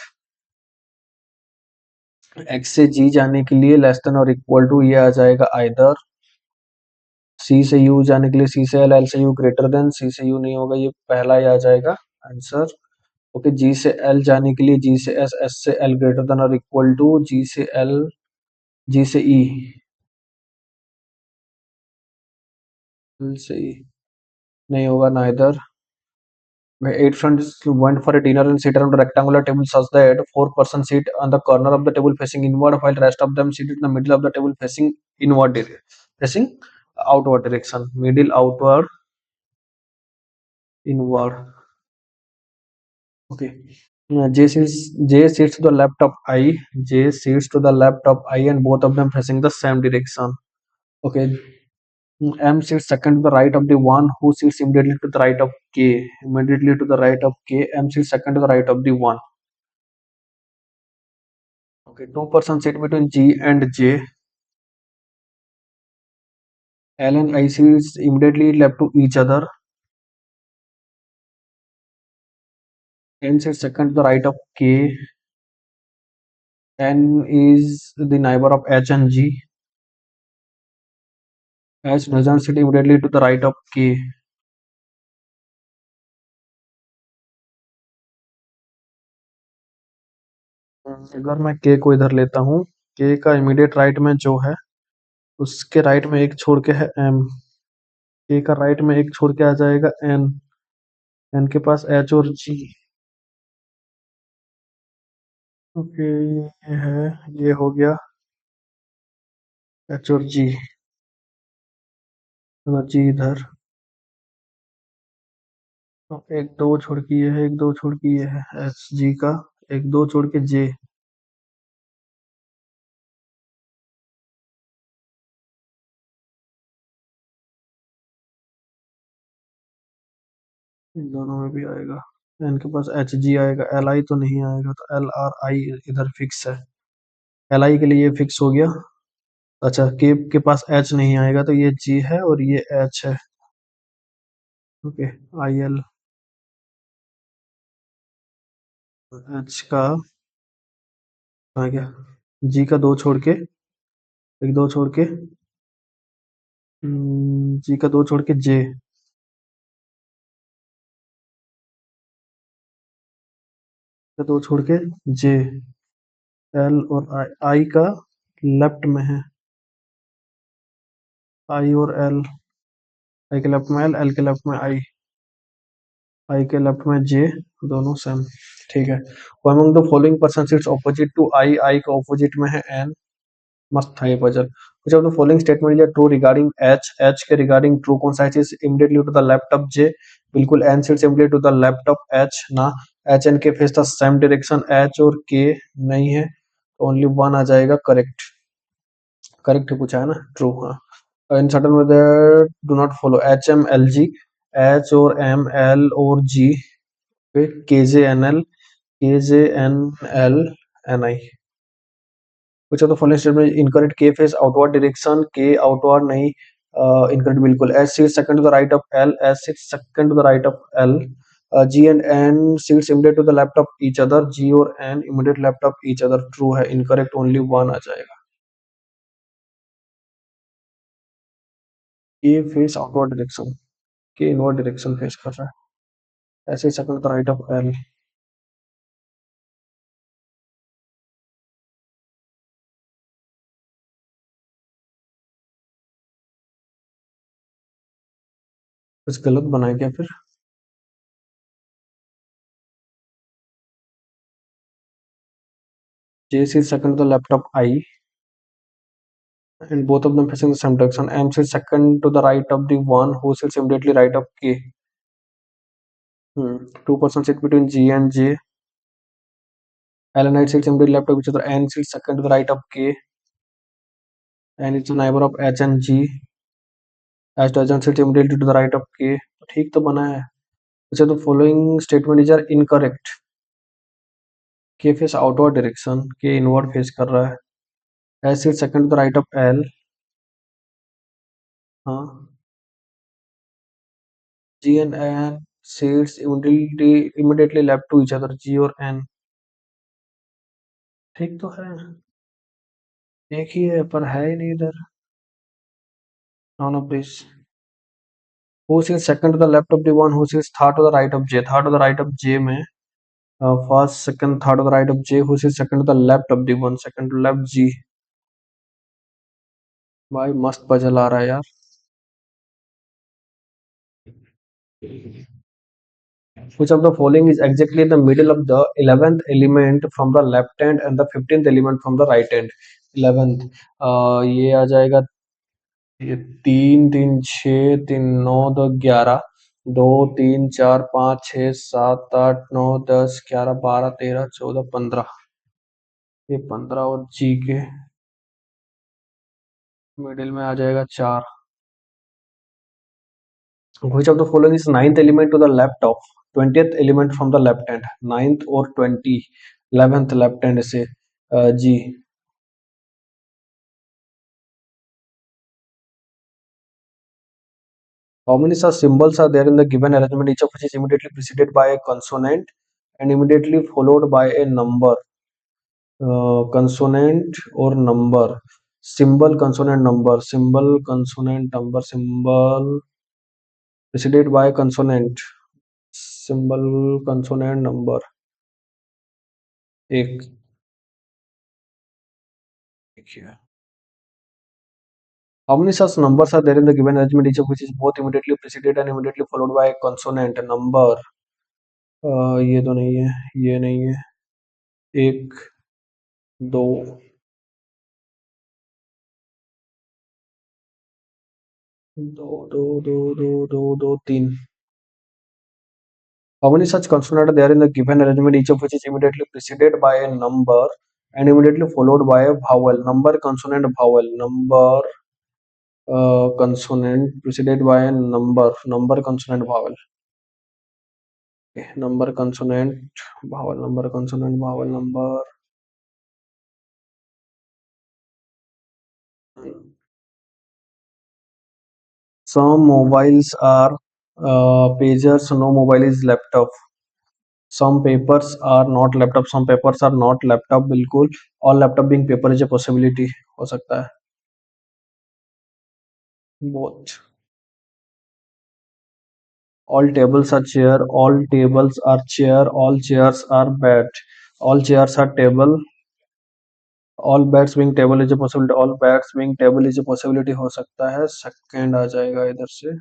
A: X से G जाने के लिए लेस देन और इक्वल टू ये आ जाएगा आइदर, सी से यू जाने के लिए सी से एल, एल से यू ग्रेटर देन, सी से यू नहीं होगा, ये पहला ही आ जाएगा आंसर। ओके, जी से एल जाने के लिए जी से एस, एस से एल ग्रेटर देन और इक्वल टू, जी से एल, जी से ई, एल से ई नहीं होगा ना इधर। Eight friends went for a dinner and sit around a rectangular table such that four-person sit on the corner of the table facing inward, while rest of them sit in the middle of the table facing inward facing outward direction. Middle, outward, inward. Okay. J sits to the left of I. J sits to the left of I, and both of them facing the same direction. Okay. M sits second to the right of the one who sits immediately to the right of K. Immediately to the right of K, M sits second to the right of the one. Okay, two-person sit between G and J. L and I sits immediately left to each other. N sits second to the right of K. N is the neighbor of H and G. H doesn't sit immediately to the right of K. अगर मैं K को इधर लेता हूँ, K का immediate right में जो है, उसके राइट में एक छोड़ के है M, K का राइट में एक छोड़ के आ जाएगा N, N के पास H और G। ओके, ये है, ये हो गया H और G, अगर G इधर, तो एक दो छोड़ के ये है, एक दो छोड़ के ये है एच जी का, एक दो छोड़ के जे, इन दोनों में भी आएगा। इनके पास एच जी आएगा, एल आई तो नहीं आएगा, तो एल आर आई इधर फिक्स है, एल आई के लिए ये फिक्स हो गया। अच्छा, के पास एच नहीं आएगा, तो ये जी है और ये एच है। ओके, आई एल, एच का आ गया, जी का दो छोड़ के, एक दो छोड़ के, जी का दो छोड़ के जे, का दो छोड़ के जे, एल और आई, आई का लेफ्ट में है, आई और एल, आई के लेफ्ट में एल, एल के लेफ्ट में आई के लेफ्ट में जे, दोनों सेम, ठीक है। Among the following person sits opposite to I का ऑपोजिट में है एन, मस्त था ये पजल। कुछ ऑफ द फॉलोइंग स्टेटमेंट या ट्रू रिगार्डिंग एच, एच के रिगार्डिंग ट्रू कौन सा है? चीज immediately to the left of J, बिल्कुल N sits immediately to the left of H ना, H N K face the same direction, H और K नहीं है, ओनली वन आ जाएगा करेक्ट, करेक्ट पूछा है ना, ट्रू, हाँ। In certain whether do not follow H M L G, H और एम एल और G, K J N L, K J N L N I, कुछ तो following statement incorrect, K face outward direction, K outward नहीं, incorrect बिल्कुल, H seat second to the right of L, H seat second to the right of L, G and N seats immediate to the left of each other, G और N immediate left of each other, true है, incorrect only one आ जाएगा। K face outward direction, K inward direction face कर रहा है, ऐसे second to the right of L, कुछ गलत बनाया क्या फिर? J sits second to the left of I, and both of them facing the same direction. M sits second to the right of the one who sits immediately right of K. Two-person sit between G and J. Alanine sits immediately left of each other. N sits second to the right of K, and it's a neighbor of H and G. H doesn't sit immediately to the right of K. तो ठीक तो बना है. अच्छा, तो following statement is are incorrect. K face outward direction, K inward face कर रहा है. H sits second to the right of L. हाँ. G and N sits immediately left to each other. G और N ठीक तो है. एक ही है पर है ही नहीं इधर. None of this. Who sits second to the left of the one who sits third to the right of J. Third to the right of J में first, second, third to the right of J. Who sits second to the left of the one, second to left G. भाई मस्त puzzle आ रहा है यार. Which of the following is exactly in the middle of the 11th element from the left hand and the 15th element from the right hand? 11th ये आ जाएगा. ये 3 3 6 3 9 2 11. 2 3 4 5 6 7 8 9 10 11 12 13 14 15. ये 15 और जी के मिडिल में आ जाएगा 4. Which of the following is ninth element to the left of 20th element from the left hand? Ninth or 20 11th left hand से G. How many such symbols are there in the given arrangement, each of which is immediately preceded by a consonant and immediately followed by a number? Consonant or number? Symbol, consonant, number. Symbol, consonant, number. Symbol preceded by consonant. Symbol, consonant, number. एक देखिए. How many such numbers are there in the given arrangement, each of which is both immediately preceded and immediately followed by a consonant? Number. ये तो नहीं है, ये नहीं है. एक, दो, दो, दो, दो, दो, दो, दो, तीन. How many such consonants are there in the given arrangement, each of which is immediately preceded by a number and immediately followed by a vowel? Number, consonant, vowel. Number, consonant preceded by a number. Number, consonant, vowel. Okay. Number, consonant, vowel. Number, consonant, vowel. Number. Some mobiles are pagers, no mobile is laptop. Some papers are not laptop, some papers are not laptop. बिल्कुल. All laptop being paper is a possibility. हो सकता है. Both. All tables are chair. All tables are chair. All chairs are bed. All chairs are table. All beds being table is a possibility. All beds being table is a possibility. हो सकता है. Second आ जाएगा इधर से.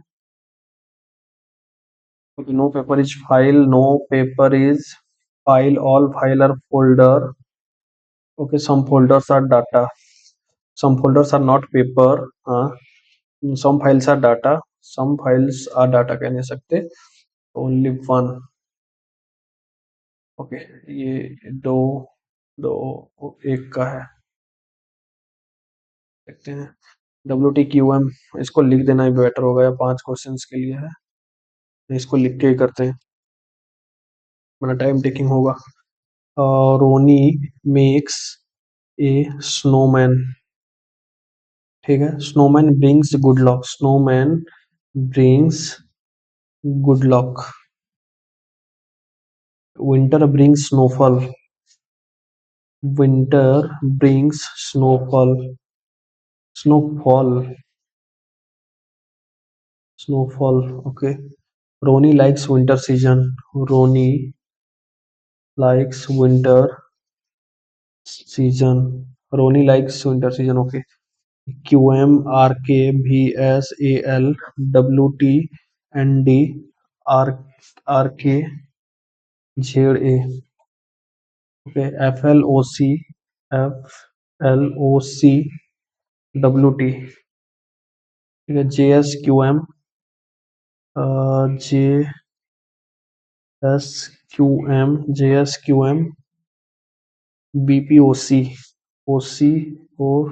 A: Okay, no paper is file. No paper is file. All file are folder. Okay, some folders are data. Some folders are not paper. Some files are data. Some files are data. कह नहीं सकते. Only one. Okay, ये दो दो एक का है. देखते हैं. WTQM इसको लिख देना ही बेटर होगा, या 5 क्वेश्चंस के लिए है. इसको लिख के ही करते हैं, वरना टाइम टेकिंग होगा. Ronnie makes a snowman. ठीक है. Snowman brings good luck. Snowman brings good luck. Winter brings snowfall. Winter brings snowfall. Snowfall. Snowfall. Okay. Ronnie likes winter season. Ronnie likes winter season. Ronnie likes winter season. Okay. QMRKVSALWTNDRRKZA. Okay. FLOC WT, ठीक है, JSQM, JSQM, BPOC, OC और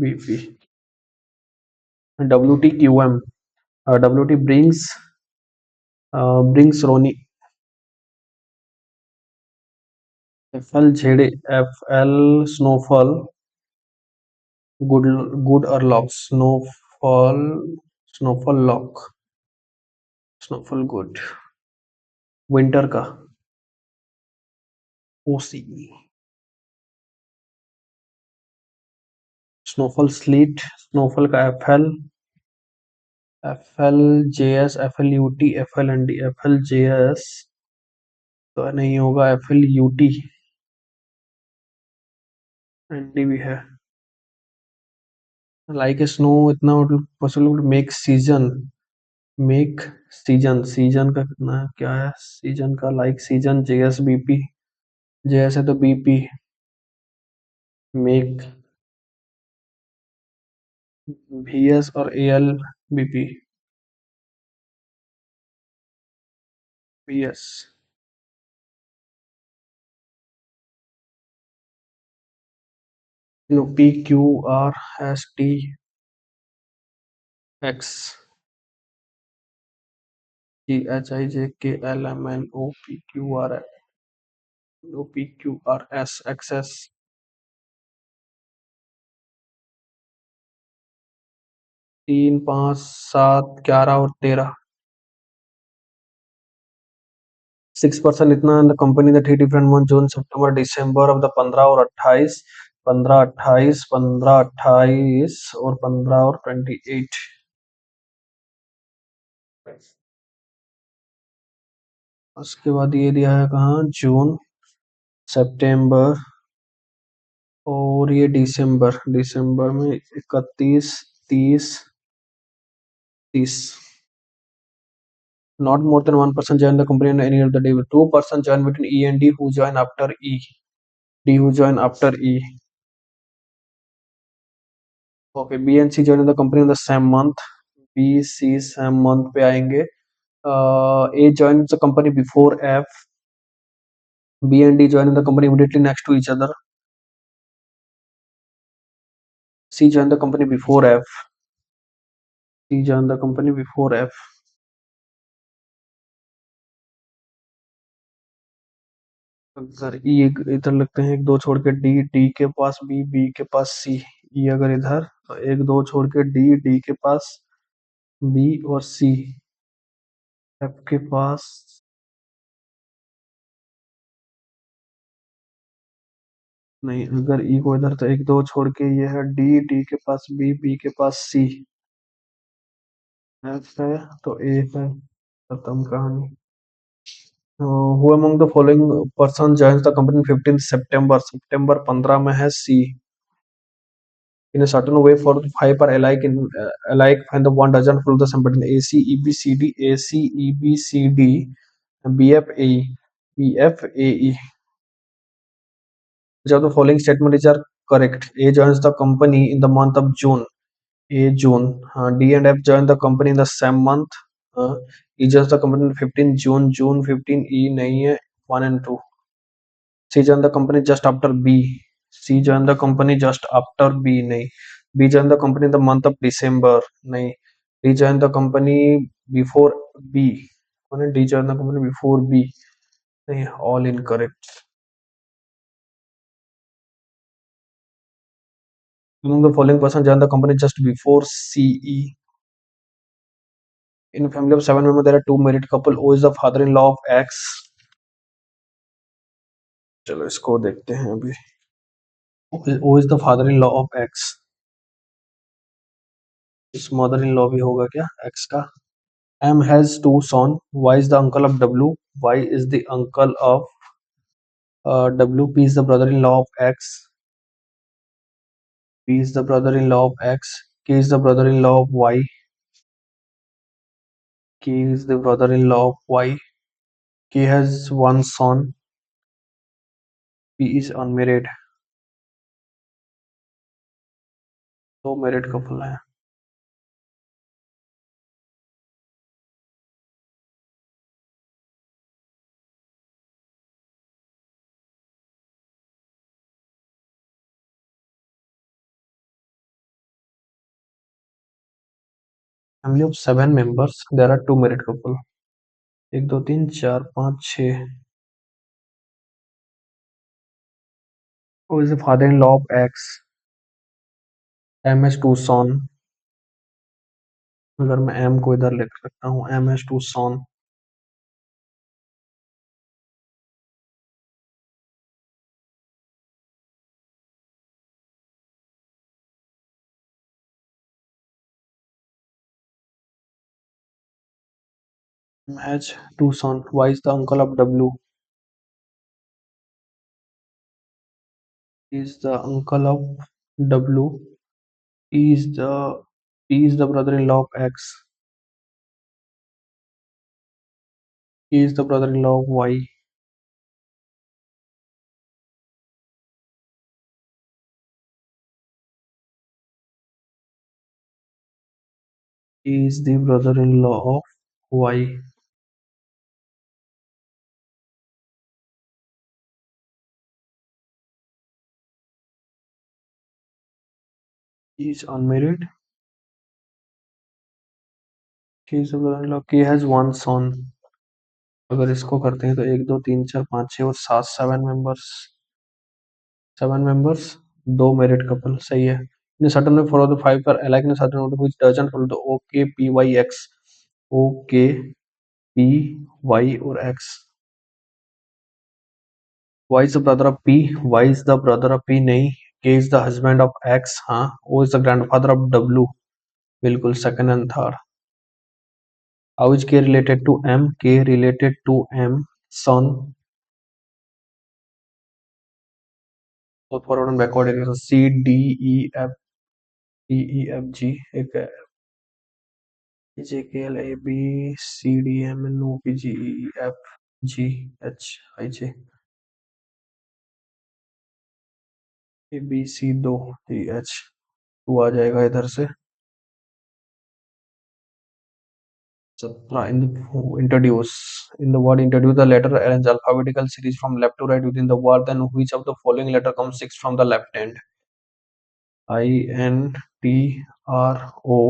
A: BP, WTQM, WT brings Roni, FL FL Snowfall, good good or lock, Snowfall lock, Snowfall good, winter का OC, snowfall slit, snowfall का FL JS, FLUT, FLND, FLJS तो नहीं होगा, FLUT, ND भी है, like a snow इतना possible, make season, season का कितना है, क्या है सीजन का, लाइक सीजन, JSBP, JS है तो BP, मेक, VS और ALBP, VS, PQRSTX, GHIJKLMNOPQRS, 3, 5, 7, 11 और 13, 6% इतना, company the 3 different month, June September December of the 15 और 28, 15, 28, 15, 28 और 15 और 28, उसके बाद ये दिया है कहाँ, जून, सितंबर और ये दिसंबर, दिसंबर में 31, 30, 30, not more than 1% join the company on any of the day, 2% join between E and D who join after E, D who join after E, okay, B and C join the company in the same month, B, C same month पे आएंगे, A joins the company before F, B and D join the company immediately next to each other, C join the company before F, C join the company before F, अगर E इधर लगते हैं, एक दो छोड़ के D, D के पास B, B के पास C, E अगर इधर तो एक दो छोड़ के D, D के पास B और C, F के पास नहीं, अगर E को इधर तो एक दो छोड़ के ये है D, D के पास B, B के पास C, F है तो A है, खत्म कहानी। Who among the following person joins the company 15 September, सितंबर 15 में है C, in a certain way for five are alike in alike and the one doesn't follow the same pattern, ACEBCD, ACEBCD, BFAE, BFAE, which of the following statements are correct, A joins the company in the month of June, A June, D and F join the company in the same month, E joins the company in 15 June, June 15, E नहीं है, 1 and 2, C joined the company just after B, C joined the company just after B नहीं, B joined the company in the month of December नहीं, D joined the company before B, कौन D joined the company before B नहीं, all incorrect. Among the following person joined the company just before CE. In a family of 7 members, there are two married couple. O is the father-in-law of X. चलो इसको देखते हैं अभी. O is the father-in-law of X. इस mother-in-law भी होगा क्या X का? M has two sons. Y is the uncle of W. Y is the uncle of W. P is the brother-in-law of X. P is the brother-in-law of X. K is the brother-in-law of Y. K is the brother-in-law of Y. K has one son. P is unmarried. 2 married couple हैं। Family of 7 members, there are 2 married couple. 1 2 3 4 5 6। Who is the father in law of X? M S two son. अगर मैं M को इधर लिख सकता हूँ, M S two son. Has two son. Y is the uncle of W? Is the uncle of W. He is the brother-in-law of X. He is the brother-in-law of Y. He is the brother-in-law of Y. He is unmarried. He is the brother-in-law. He has one son. अगर इसको करते हैं तो 1 2 3 4 5 6 और 7 7 members, 2 married couple. सही है। In certain में follow the 5 पर alike in a certain order which doesn't follow the OK P Y X। OK P Y और X। Y is the brother of P। Y is the brother of P नहीं। K is the husband of X। हाँ। O is the grandfather of W। बिल्कुल, second and third। How is K related to M? K related to M son। तो forward and backward area C D E F D E F G एक है। J K L A B C D M N O P G E F G H I J A B C 2 E H 2 आ जाएगा इधर से। 17 in the introduce, in the word introduce the letter arrange alphabetical series from left to right within the word, then which of the following letter comes sixth from the left hand? I N T R O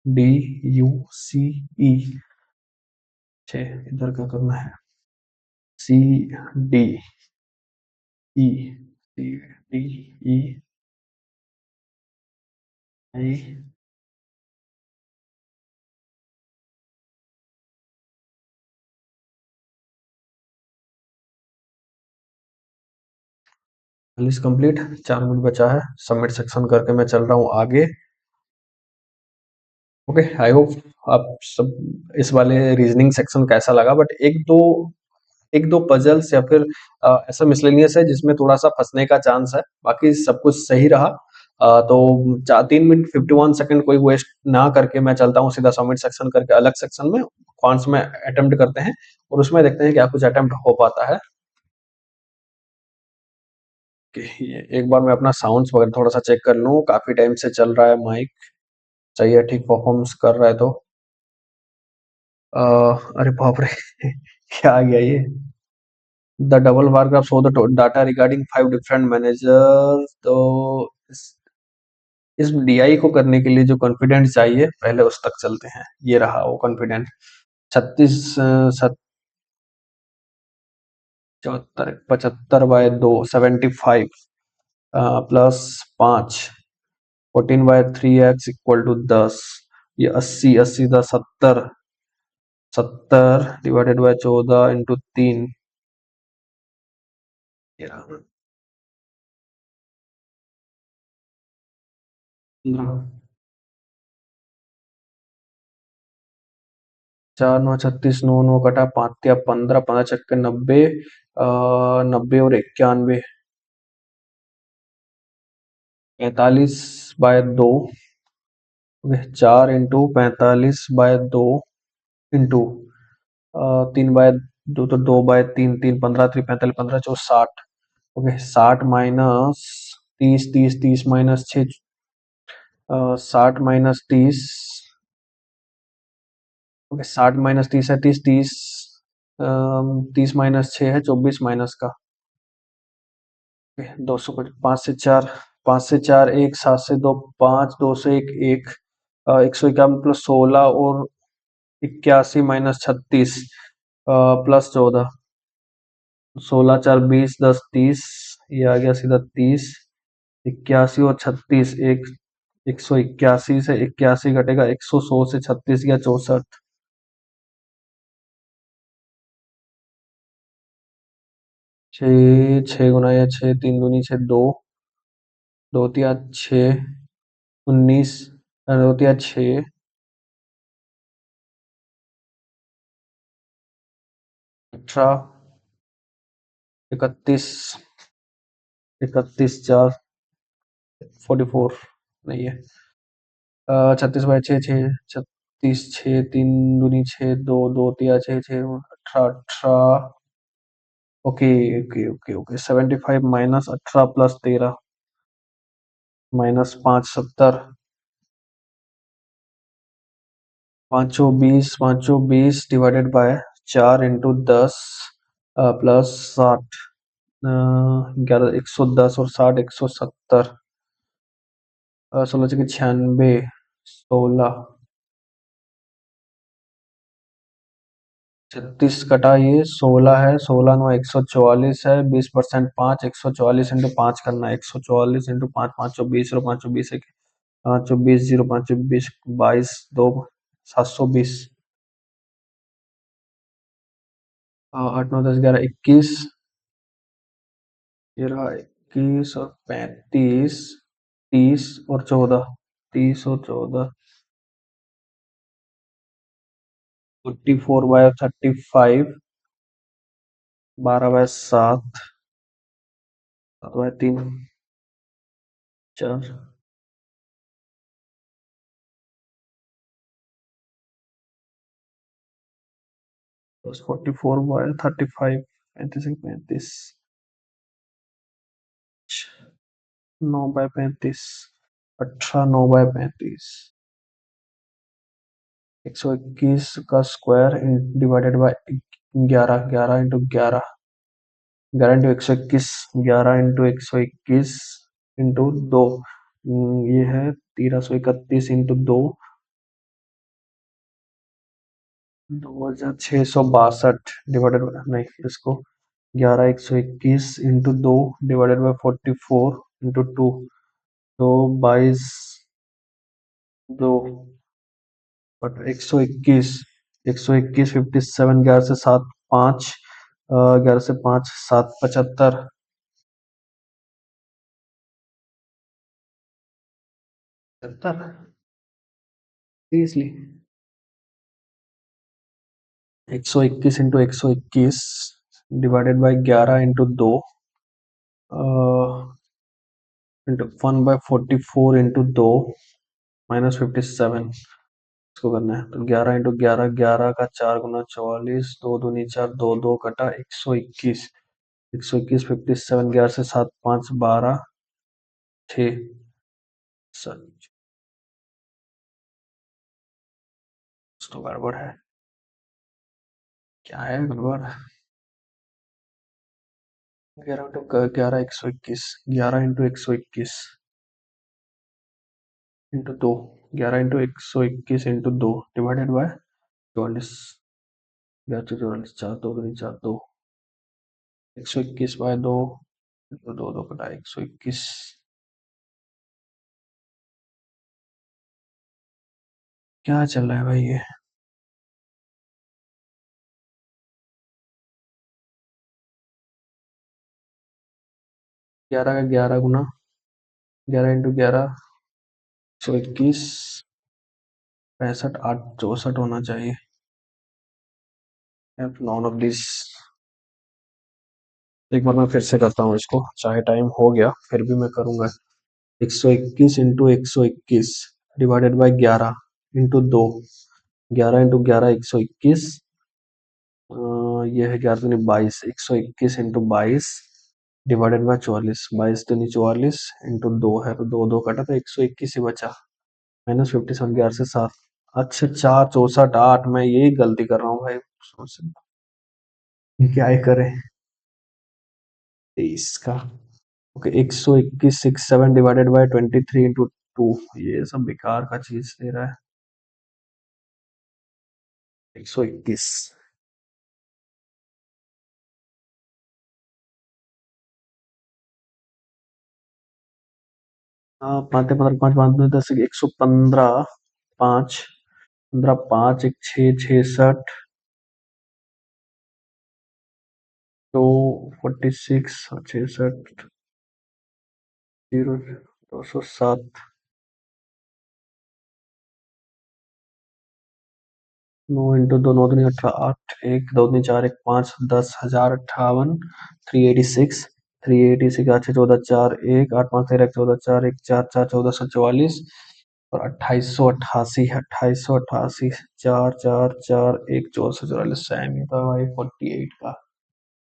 A: D U C E। इधर क्या करना है? C D E C D E I। List complete. 4 minute बचा है। Submit section करके मैं चल रहा हूँ आगे। ओके, आई होप आप सब इस वाले रीजनिंग सेक्शन कैसा लगा। बट एक दो पजल्स या फिर ऐसा मिसलेनियस है जिसमें थोड़ा सा फंसने का चांस है, बाकी सब कुछ सही रहा। तो 3 मिनट 51 सेकंड कोई वेस्ट ना करके मैं चलता हूँ सीधा सबमिट सेक्शन करके अलग सेक्शन में क्वांट्स में अटेम्प्ट करते हैं और उसमें देखते हैं क्या कुछ अटेम्प्ट हो पाता है। कि एक बार मैं अपना साउंड्स वगैरह थोड़ा सा चेक कर लूँ। काफी टाइम से चल रहा है माइक, सही है, ठीक परफॉर्मेंस कर रहा है। तो अरे बाप रे क्या आ गया ये? The double bar graph show the data regarding 5 different manager. तो इस डीआई को करने के लिए जो कॉन्फिडेंस चाहिए पहले उस तक चलते हैं। ये रहा वो confidence. 36 74 75/2 75 plus 5 14/3x equal to 10। ये 80 80 10 70 70 डिवाइडेड बाय 14 इंटू 3। ये रहा 15। 4 9 36 9 9 कटा 5 या 15 15 छक्के 90 90 और 91 45/2। 4 इंटू 45/2 इंटू 3/2 तो 2/3 3 15 3 45 15 4 60। ओके 60 माइनस 30 30 30 माइनस 6 60 - 30, ओके 60 - 30 है 30, 30 30 - 6 है 24 माइनस का, 200 5 से 4, 5 से 4 1, 7 से 2 5, 2 से 1 1, 151 प्लस 16 और 81 - 36 प्लस 14, 16 4 20 10 30, ये आ गया सीधा 30, 81 और 36, 181 से 81 घटेगा 100 से 36 गया 64, 6 6 गुना या 6 3 दूनी 6 2, 2 तिया 6 19, 2 तिया 6, 18, 31, 31 4 44 नहीं है, 36 बाई 6 6, 36 6 3 दूनी 6 2, 2 तिया 6 6 18 18, okay okay okay okay 75 minus 18 plus 13 -5 70, 520 divided by 4 × 10 plus 60, 11 110 और 60 170, 16 96, 16 36 कटा ये 16 है, 16 9 144 है, 20% 5, 144 इंटू 5 करना है, 144 इंटू 5, 520 और 520 है, 520 0 520 22 2 720, 8 9 10 11 21, ये रहा 21 और 35, 30 और 14, 30 और 14, 44/35, 12/7, 7/3 4, प्लस 44/35, 35 9/35, 18 9/35, 121 का square divided by 11, 11 into 11, 11 × 121, 11 × 121 into 2, ये है 1331 इंटू 2, 2662 डिवाइडेड बाय नहीं इसको 11 121 इंटू 2 डिवाइडेड बाय 44 इंटू 2, तो 22 2 बट 121, 121 57, 11 से 7 5, 11 से 5 7 75, 75 seriously 121 into 121 divided by 11 into 2 into 1/44 into 2 -57, इसको करना है तो 11 इंटू 11, 11 का 4 गुना 44, 2 दूनी 4 2 2 कटा 121, 121 57, 11 से 7 5 12 6 7, तो गड़बड़ है, क्या है गड़बड़, 11 into 11 121, 11 into 121 into 2, 11 into 121 into 2 divided by 44, 11 44 4 2 दूनी 4 2, 121/2, 2 2 कटा 121, क्या चल रहा है भाई ये, 11 का 11 गुना 11 इंटू 11 121, 65 8 64 होना चाहिए, नॉन ऑफ दिस, एक बार मैं फिर से करता हूँ इसको, चाहे टाइम हो गया फिर भी मैं करूंगा, 121 into 121 divided by 11 into 2, 11 into 11 121, ये है 11 दूनी 22, 121 इंटू 22 डिवाइडेड बाय 44, 22 दूनी 44 इंटू 2 है तो 2 2 कटा तो 121 ही बचा, -57 11 से 7। अच्छा 4 64 8, मैं यही गलती कर रहा हूँ भाई। क्या ही करें। 23 का। ओके 121 67 डिवाइडेड बाय 23 इंटू 2, ये सब बेकार का चीज दे रहा है। 121। हाँ 5 15 5 5 10 115 5 15 5 एक 6 66 2 46 66 0 207 9 इंटू 2 9 दूनी 18 8 1 2 दूनी 4 1 5 10 1058 386 386 8 14 4 1 8 5 13 14 4 1 4 4 1444 और 2888 4 4 4 1 1444 सेम ही था भाई 48 का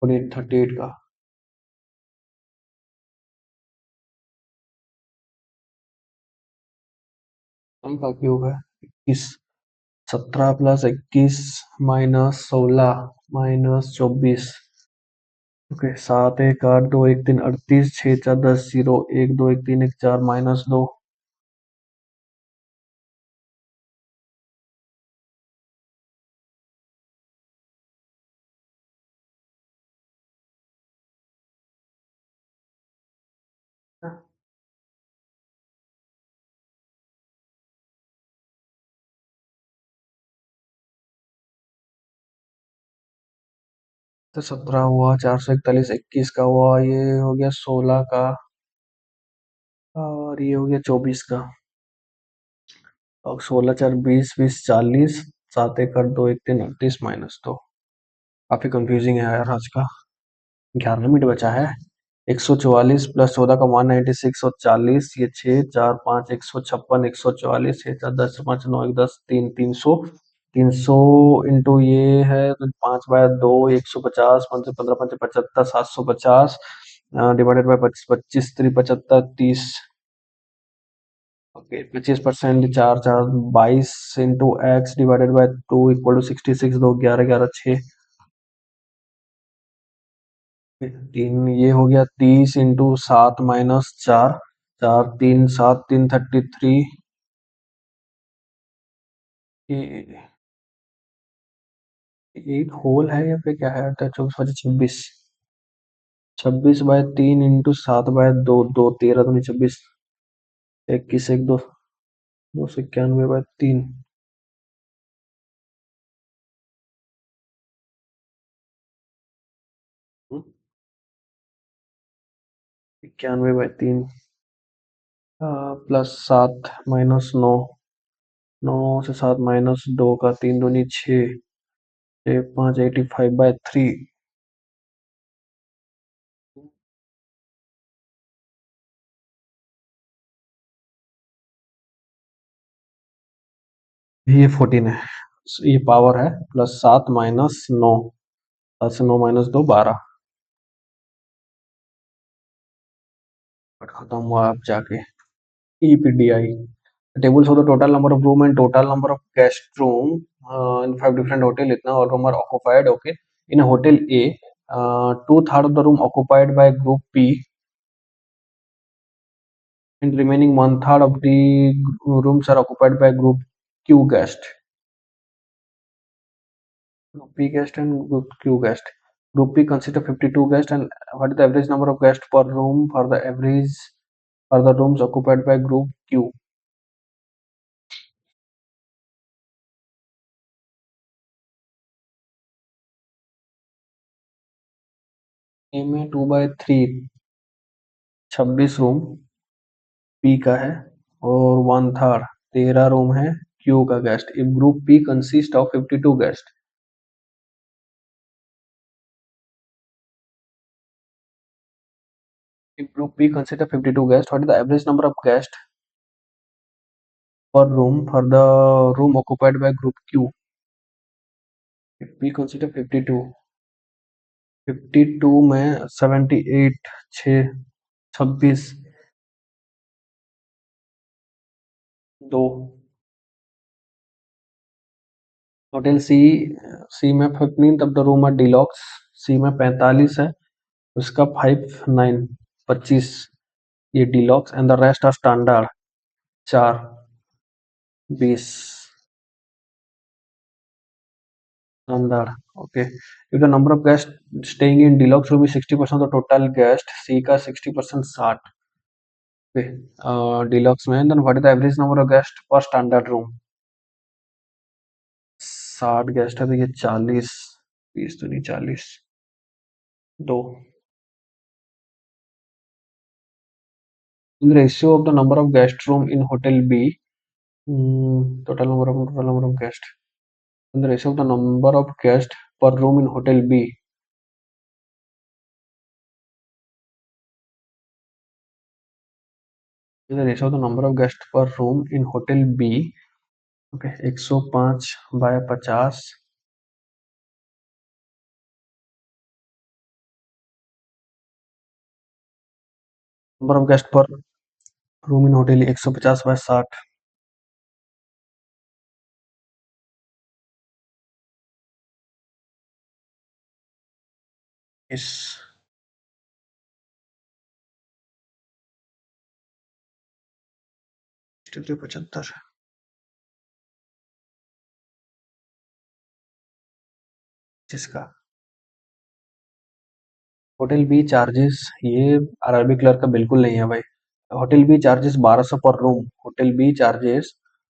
A: 48 38 का। कम का क्यूब है 21 17 प्लस 21 माइनस 16 माइनस 24। ओके 7 1 8 2 1 3 38 6 4 10 0 1 2 1 3 1 4 -2। तो 17 हुआ 441 21 का हुआ ये हो गया 16 का और ये हो गया 24 का। और 16 4 20 20 40 7 1 8 2 1 3 38 -2। काफी कंफ्यूजिंग है यार आज का। 11 मिनट बचा है। 144 प्लस 14 का 196 और 40 ये 6 4 5 156 144 6 4 10 5 9 1 10 3 300 300 इंटू ये है तो 5/2 150 5 से 15 5 75 750 divided by 25 3 75 30। Okay 25% 4 4 22 into X divided by 2 equal to 66 2 11 11 6 3 ये हो गया 30 इंटू 7 -4 4 3 7 3 33। ये 8 होल है या फिर क्या है तो 24 25 26/3 इंटू 7/2 2 13 दूनी 26 21 1 2 291/3 91/3 प्लस 7 -9 9 से 7 -2 का 3 दूनी 6 5 85/3। ये 14 है। ये पावर है प्लस 7 -9 7 से 9 -2 12। बट खत्म हुआ अब जाके। EPDI tables of the total number of room and total number of guest room in 5 different hotel इतना और room are occupied okay in a hotel A 2/3 of the room occupied by group P and remaining 1/3 of the rooms are occupied by group Q guest. Group P guest and group Q guest. Group P consists of 52 guests and what is the average number of guests per room for the average for the rooms occupied by group Q. A में 2/3 26 room P का है और 1/3 13 room है Q का guest. If group P consist of 52 guest. If group P consists of 52 guests, what is the average number of guests per room for the room occupied by group Q? If P consists of 52, 52 में 78 6 26 2। Hotel सी, सी में 15th of the room है डिलॉक्स, सी में 45 है, उसका 5 9 25, ये deluxe and the rest are standard 4 20 standard. Okay, if the number of guest staying in deluxe room is 60% of the total guest, C का 60% 60। Deluxe में then what is the average number of guest per standard room? 60 guest है तो ये 40, 20 तो नहीं 40, 2। In the ratio of the number of guest room in hotel B, total number of guest. In the ratio of the number of guests per room in hotel B, in the ratio of the number of guests per room in hotel B, okay, 105 by 50, number of guests per room in hotel 150 by 60, is 75। जिसका hotel B charges, ये RRB clerk का बिल्कुल नहीं है भाई। Hotel B charges 1200 पर room, hotel B charges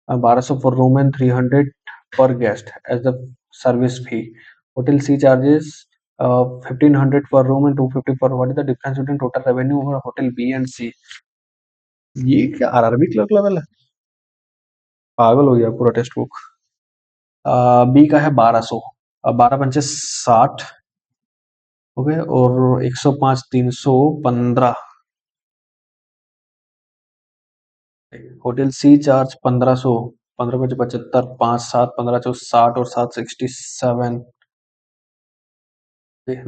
A: 1200 पर room and 300 per guest as the service fee. Hotel C charges 1500 per room and 250 per. What is the difference between total revenue और hotel B and C? ये क्या RRB clerk level है? पागल हो गया पूरा text book. B का है 1200, 12 पंचे 60, ओके, और 105 315। होटल सी चार्ज 1500, 15 5 7 15 60 और 7 67,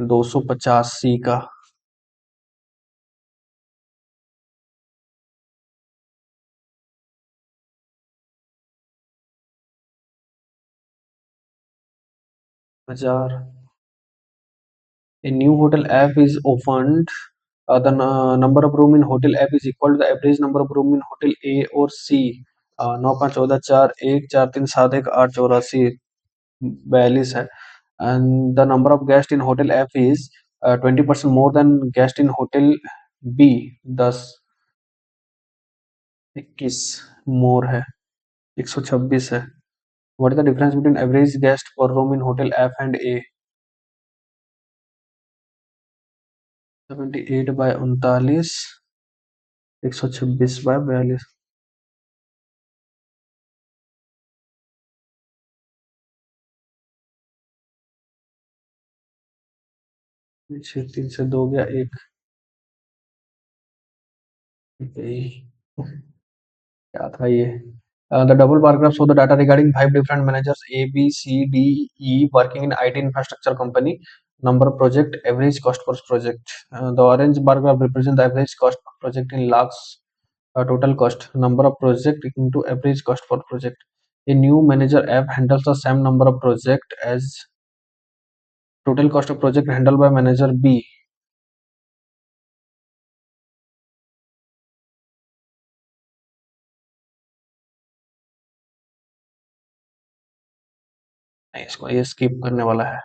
A: 250 सी का। हजार। A new hotel app is opened. The number of room in hotel app is equal to the average number of room in hotel A or C. 9 5 14 4 1 4 3 7 1 8 84 42 है। And the number of guests in hotel F is 20% more than guest in hotel B, 10 21 more है, 126 है। What is the difference between average guest per room in hotel F and A? 78 by 39, 126 by 42। 3 से 2 गया 1। क्या था ये? The double bar graph show the data regarding 5 different managers A, B, C, D, E working in IT infrastructure company. Number of project, average cost per project. The orange bar graph represent the average cost per project in lakhs. Total cost, number of project into average cost per project. A new manager app handles the same number of project as total cost of project handled by manager B. नहीं, इसको ये skip करने वाला है।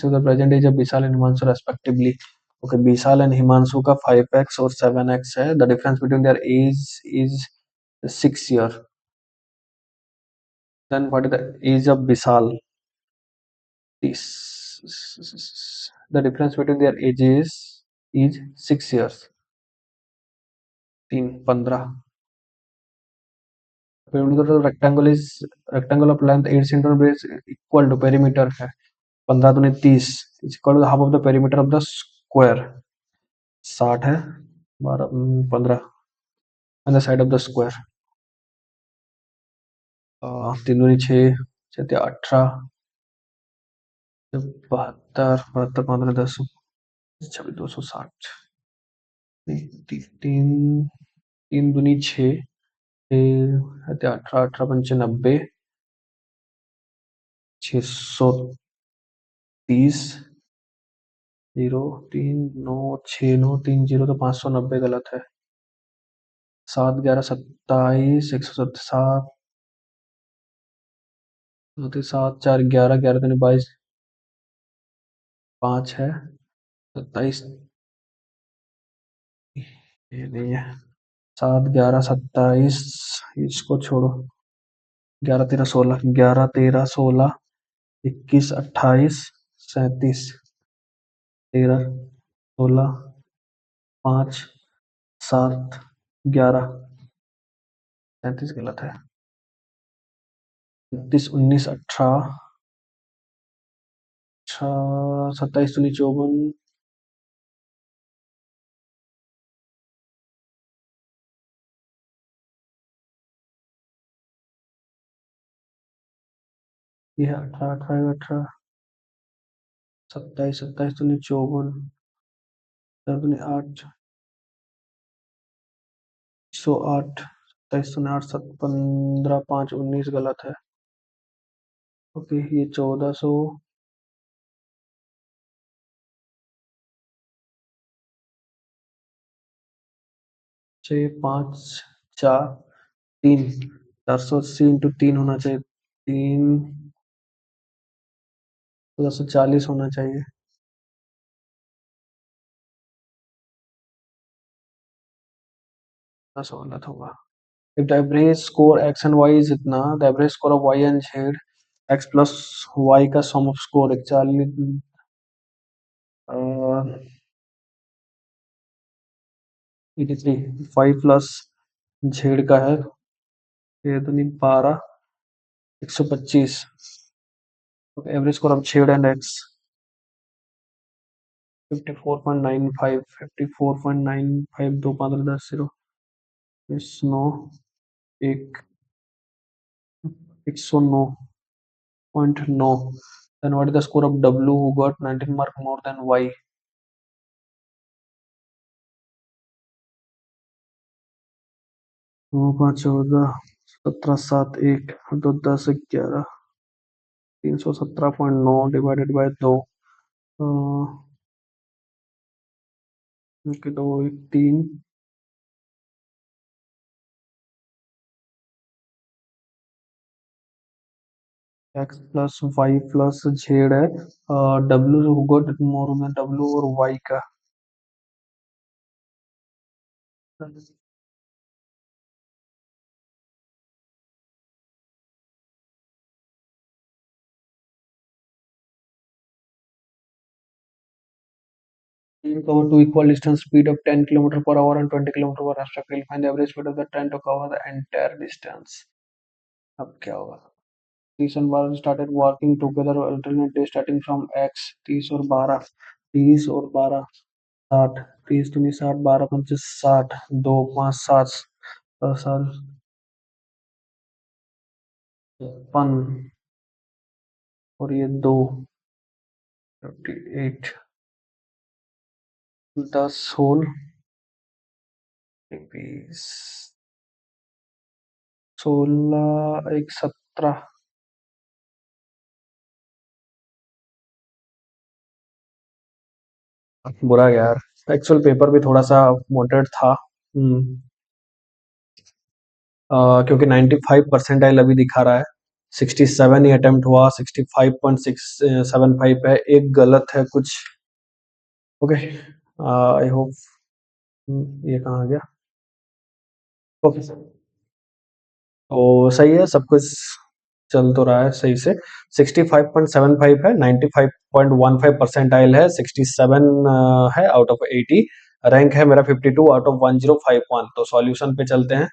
A: So the present age of Vishal and Himanshu respectively. Okay, Vishal and Himanshu का 5x और 7x है. The difference between their age is 6 year. Then what is the age of Vishal? The difference between their ages is 6 years. 3 15. Perimeter of rectangle of length 8 centimeter base equal to perimeter है 15 दूनी 30 is equal to the half of the perimeter of the square 60 है 12 15 on the side of the square 3 दूनी 6 7 18 72 72 15 10 26 260 3 तीन दूनी छः, 18 18 पंचे 90, 630, 0 3 9 6 9 3 0, तो 590 गलत है। 7 11 27, 107, 7 4 11, 11 दूनी 22, 5 है 27, ये नहीं है। 7 11 27, इसको छोड़ो। 11 13 16, 11 13 16, 21 28, 37, 13 16, 5 7 11, 37 गलत है। 29 19 18, 27 दूनी 54, ये है 18 18 18, 27 27 दूनी 54, 4 दूनी 8, 108, 27 दूनी 8, 7 15 5 19 गलत है। ओके, ये 1400, 6 5 4 3, 480 × 3 होना चाहिए। 1040 होना चाहिए। 10 गलत होगा। If the average score x and y is इतना, the average score of y and z, x plus y का sum of score 41, 83, 5 plus z का है, ये तो नहीं 12, 125। Average score of z and x 54.95, 54.95, 2 5 10 0, 9 1, 109.9। Then what is the score of W who got 19 mark more than Y? 9 5 14, 17 7 1 2 10 11, 317.9 divided by 2, okay 2 1 3, x plus Y plus Z है, W होगा more में W और Y का। cover two equal distance speed of 10 kilometer per hour and 20 kilometer per hour respectively. Find the average speed of the train to cover the entire distance. अब क्या होगा? 30 and 12 started working together alternate day starting from x। 30 और 12, 30 और 12 60, 30 दूनी 60, 12 पंचे 60, 2 5 7, 7 56, और ये 2 58, 10 whole 20, 16 1 17। बुरा गया यार, एक्चुअल पेपर भी थोड़ा सा मॉडरेट था। क्योंकि 95 परसेंटाइल अभी दिखा रहा है, 67 ही अटेम्प्ट हुआ, 65.675 है, एक गलत है कुछ। ओके, आई होप ये कहाँ आ गया। ओके तो सही है, सब कुछ चल तो रहा है सही से। 65.75 है, 95.15 परसेंटाइल है, 67 है आउट ऑफ 80, रैंक है मेरा 52 आउट ऑफ 1051। तो सॉल्यूशन पे चलते हैं।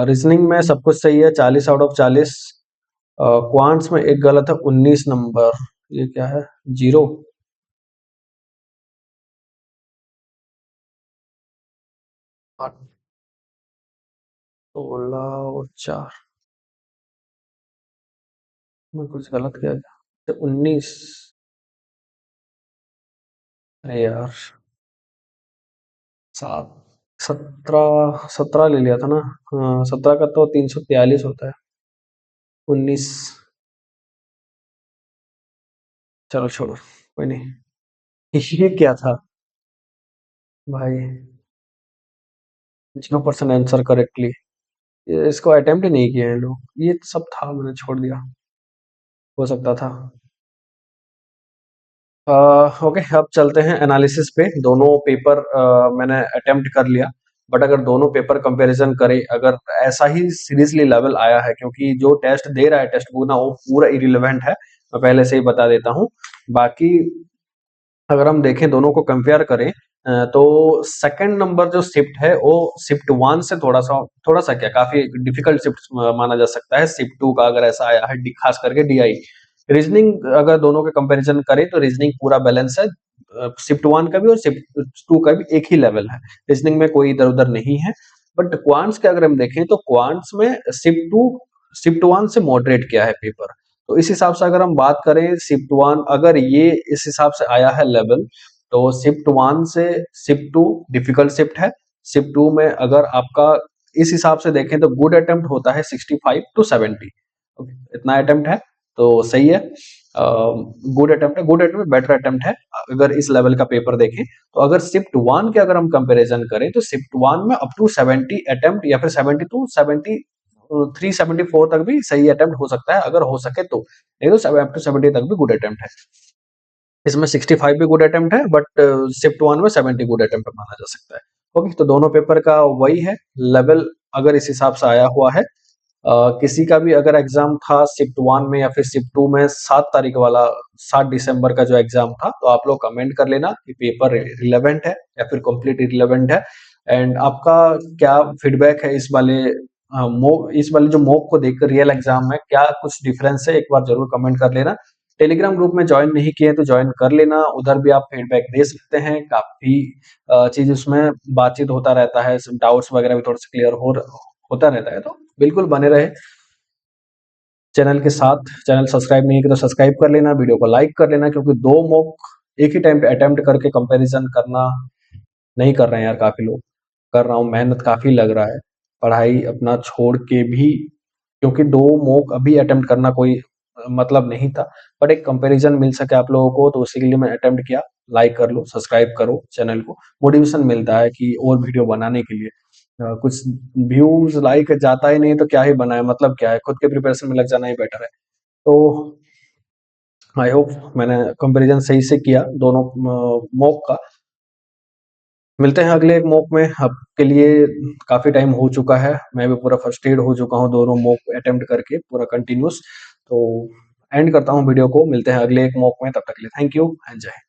A: रीजनिंग में सब कुछ सही है, 40 आउट ऑफ 40। क्वांट्स में एक गलत है, 19 नंबर, ये क्या है, 0। 16 और 4 में कुछ गलत किया गया, तो 19। अरे यार 7 17 17 ले लिया था ना। हाँ, 17 का तो 343 होता है। 19 चलो छोड़ो, कोई नहीं। ये क्या था भाई? 0% आंसर करेक्टली। ये इसको अटेम्प्ट ही नहीं किए हैं लोग। ये सब था, मैंने छोड़ दिया। हो सकता था। ओके, अब चलते हैं एनालिसिस पे। दोनों पेपर मैंने अटेम्प्ट कर लिया, बट अगर दोनों पेपर कंपैरिजन करें, अगर ऐसा ही सीरियसली लेवल आया है, क्योंकि जो टेस्ट दे रहा है टेस्ट बुक ना, वो पूरा इरिलेवेंट है, मैं पहले से ही बता देता हूँ। बाकी अगर हम देखें, दोनों को कंपेयर करें, तो सेकंड नंबर जो शिफ्ट है वो शिफ्ट वन से थोड़ा सा क्या, काफी डिफिकल्ट शिफ्ट माना जा सकता है। शिफ्ट टू का अगर ऐसा आया है, खास करके डीआई रीजनिंग, अगर दोनों के कंपैरिजन करें तो रीजनिंग पूरा बैलेंस है। शिफ्ट वन का भी और शिफ्ट टू का भी एक ही लेवल है, रीजनिंग में कोई इधर उधर नहीं है। बट क्वांट्स के अगर हम देखें तो क्वांट्स में शिफ्ट वन से मॉडरेट किया है पेपर। तो इस हिसाब से अगर हम बात करें, शिफ्ट वन अगर ये इस हिसाब से आया है लेवल, तो शिफ्ट वन से शिफ्ट टू डिफिकल्ट शिफ्ट है। शिफ्ट टू में अगर आपका इस हिसाब से देखें तो गुड अटेम्प्ट होता है 65 to 70। इतना अटेम्प्ट है तो सही है। गुड अटेम्प्ट है, गुड अटेम्प्ट बेटर अटेम्प्ट है अगर इस लेवल का पेपर देखें। तो अगर शिफ्ट वन के अगर हम कंपैरिजन करें, तो शिफ्ट वन में अप टू 70 अटेम्प्ट, या फिर 70 टू 70 374 तक भी सही अटेम्प्ट हो सकता है, अगर हो सके तो। नहीं तो अप टू 70 तक भी गुड अटेम्प्ट है। इसमें 65 भी गुड अटेम्प्ट है, बट शिफ्ट वन में 70 गुड अटेम्प्ट माना जा सकता है। ओके, तो दोनों पेपर का वही है लेवल, अगर इस हिसाब से आया हुआ है। किसी का भी अगर एग्जाम था शिफ्ट वन में या फिर शिफ्ट टू में, 7 तारीख वाला, 7 दिसंबर का जो एग्जाम था, तो आप लोग कमेंट कर लेना कि पेपर रिलेवेंट है या फिर कंप्लीट इरिलेवेंट है। एंड आपका क्या फीडबैक है इस वाले इस वाले जो मॉक को देखकर रियल एग्जाम में क्या कुछ डिफरेंस है, एक बार जरूर कमेंट कर लेना। टेलीग्राम ग्रुप में ज्वाइन नहीं किए तो ज्वाइन कर लेना, उधर भी आप फीडबैक दे सकते हैं। काफी चीज उसमें बातचीत होता रहता है, डाउट्स वगैरह भी थोड़ा सा क्लियर होता रहता है, तो बिल्कुल बने रहे चैनल के साथ। चैनल सब्सक्राइब नहीं किया तो सब्सक्राइब कर लेना, वीडियो को लाइक कर लेना, क्योंकि दो मॉक एक ही टाइम पे अटेम्प्ट करके कंपैरिजन करना नहीं कर रहे हैं यार काफी लोग। कर रहा हूँ, मेहनत काफी लग रहा है, पढ़ाई अपना छोड़ के भी, क्योंकि दो मॉक अभी अटेम्प्ट करना कोई मतलब नहीं था, बट एक कंपैरिजन मिल सके आप लोगों को, तो उसी के लिए मैं अटेम्प्ट किया। लाइक कर लो, सब्सक्राइब करो चैनल को, मोटिवेशन मिलता है कि और वीडियो बनाने के लिए। कुछ व्यूज लाइक जाता ही नहीं तो क्या ही बनाए, मतलब क्या है, खुद के प्रिपरेशन में लग जाना ही बेटर है। तो आई होप मैंने कंपैरिजन सही से किया दोनों मॉक का। मिलते हैं अगले एक मॉक में। अब के लिए काफी टाइम हो चुका है, मैं भी पूरा फ्रस्ट्रेट हो चुका हूँ दोनों मॉक अटेम्प्ट करके पूरा कंटिन्यूस। तो एंड करता हूँ वीडियो को, मिलते हैं अगले एक मॉक में, तब तक के लिए थैंक यू एंड जय हिंद।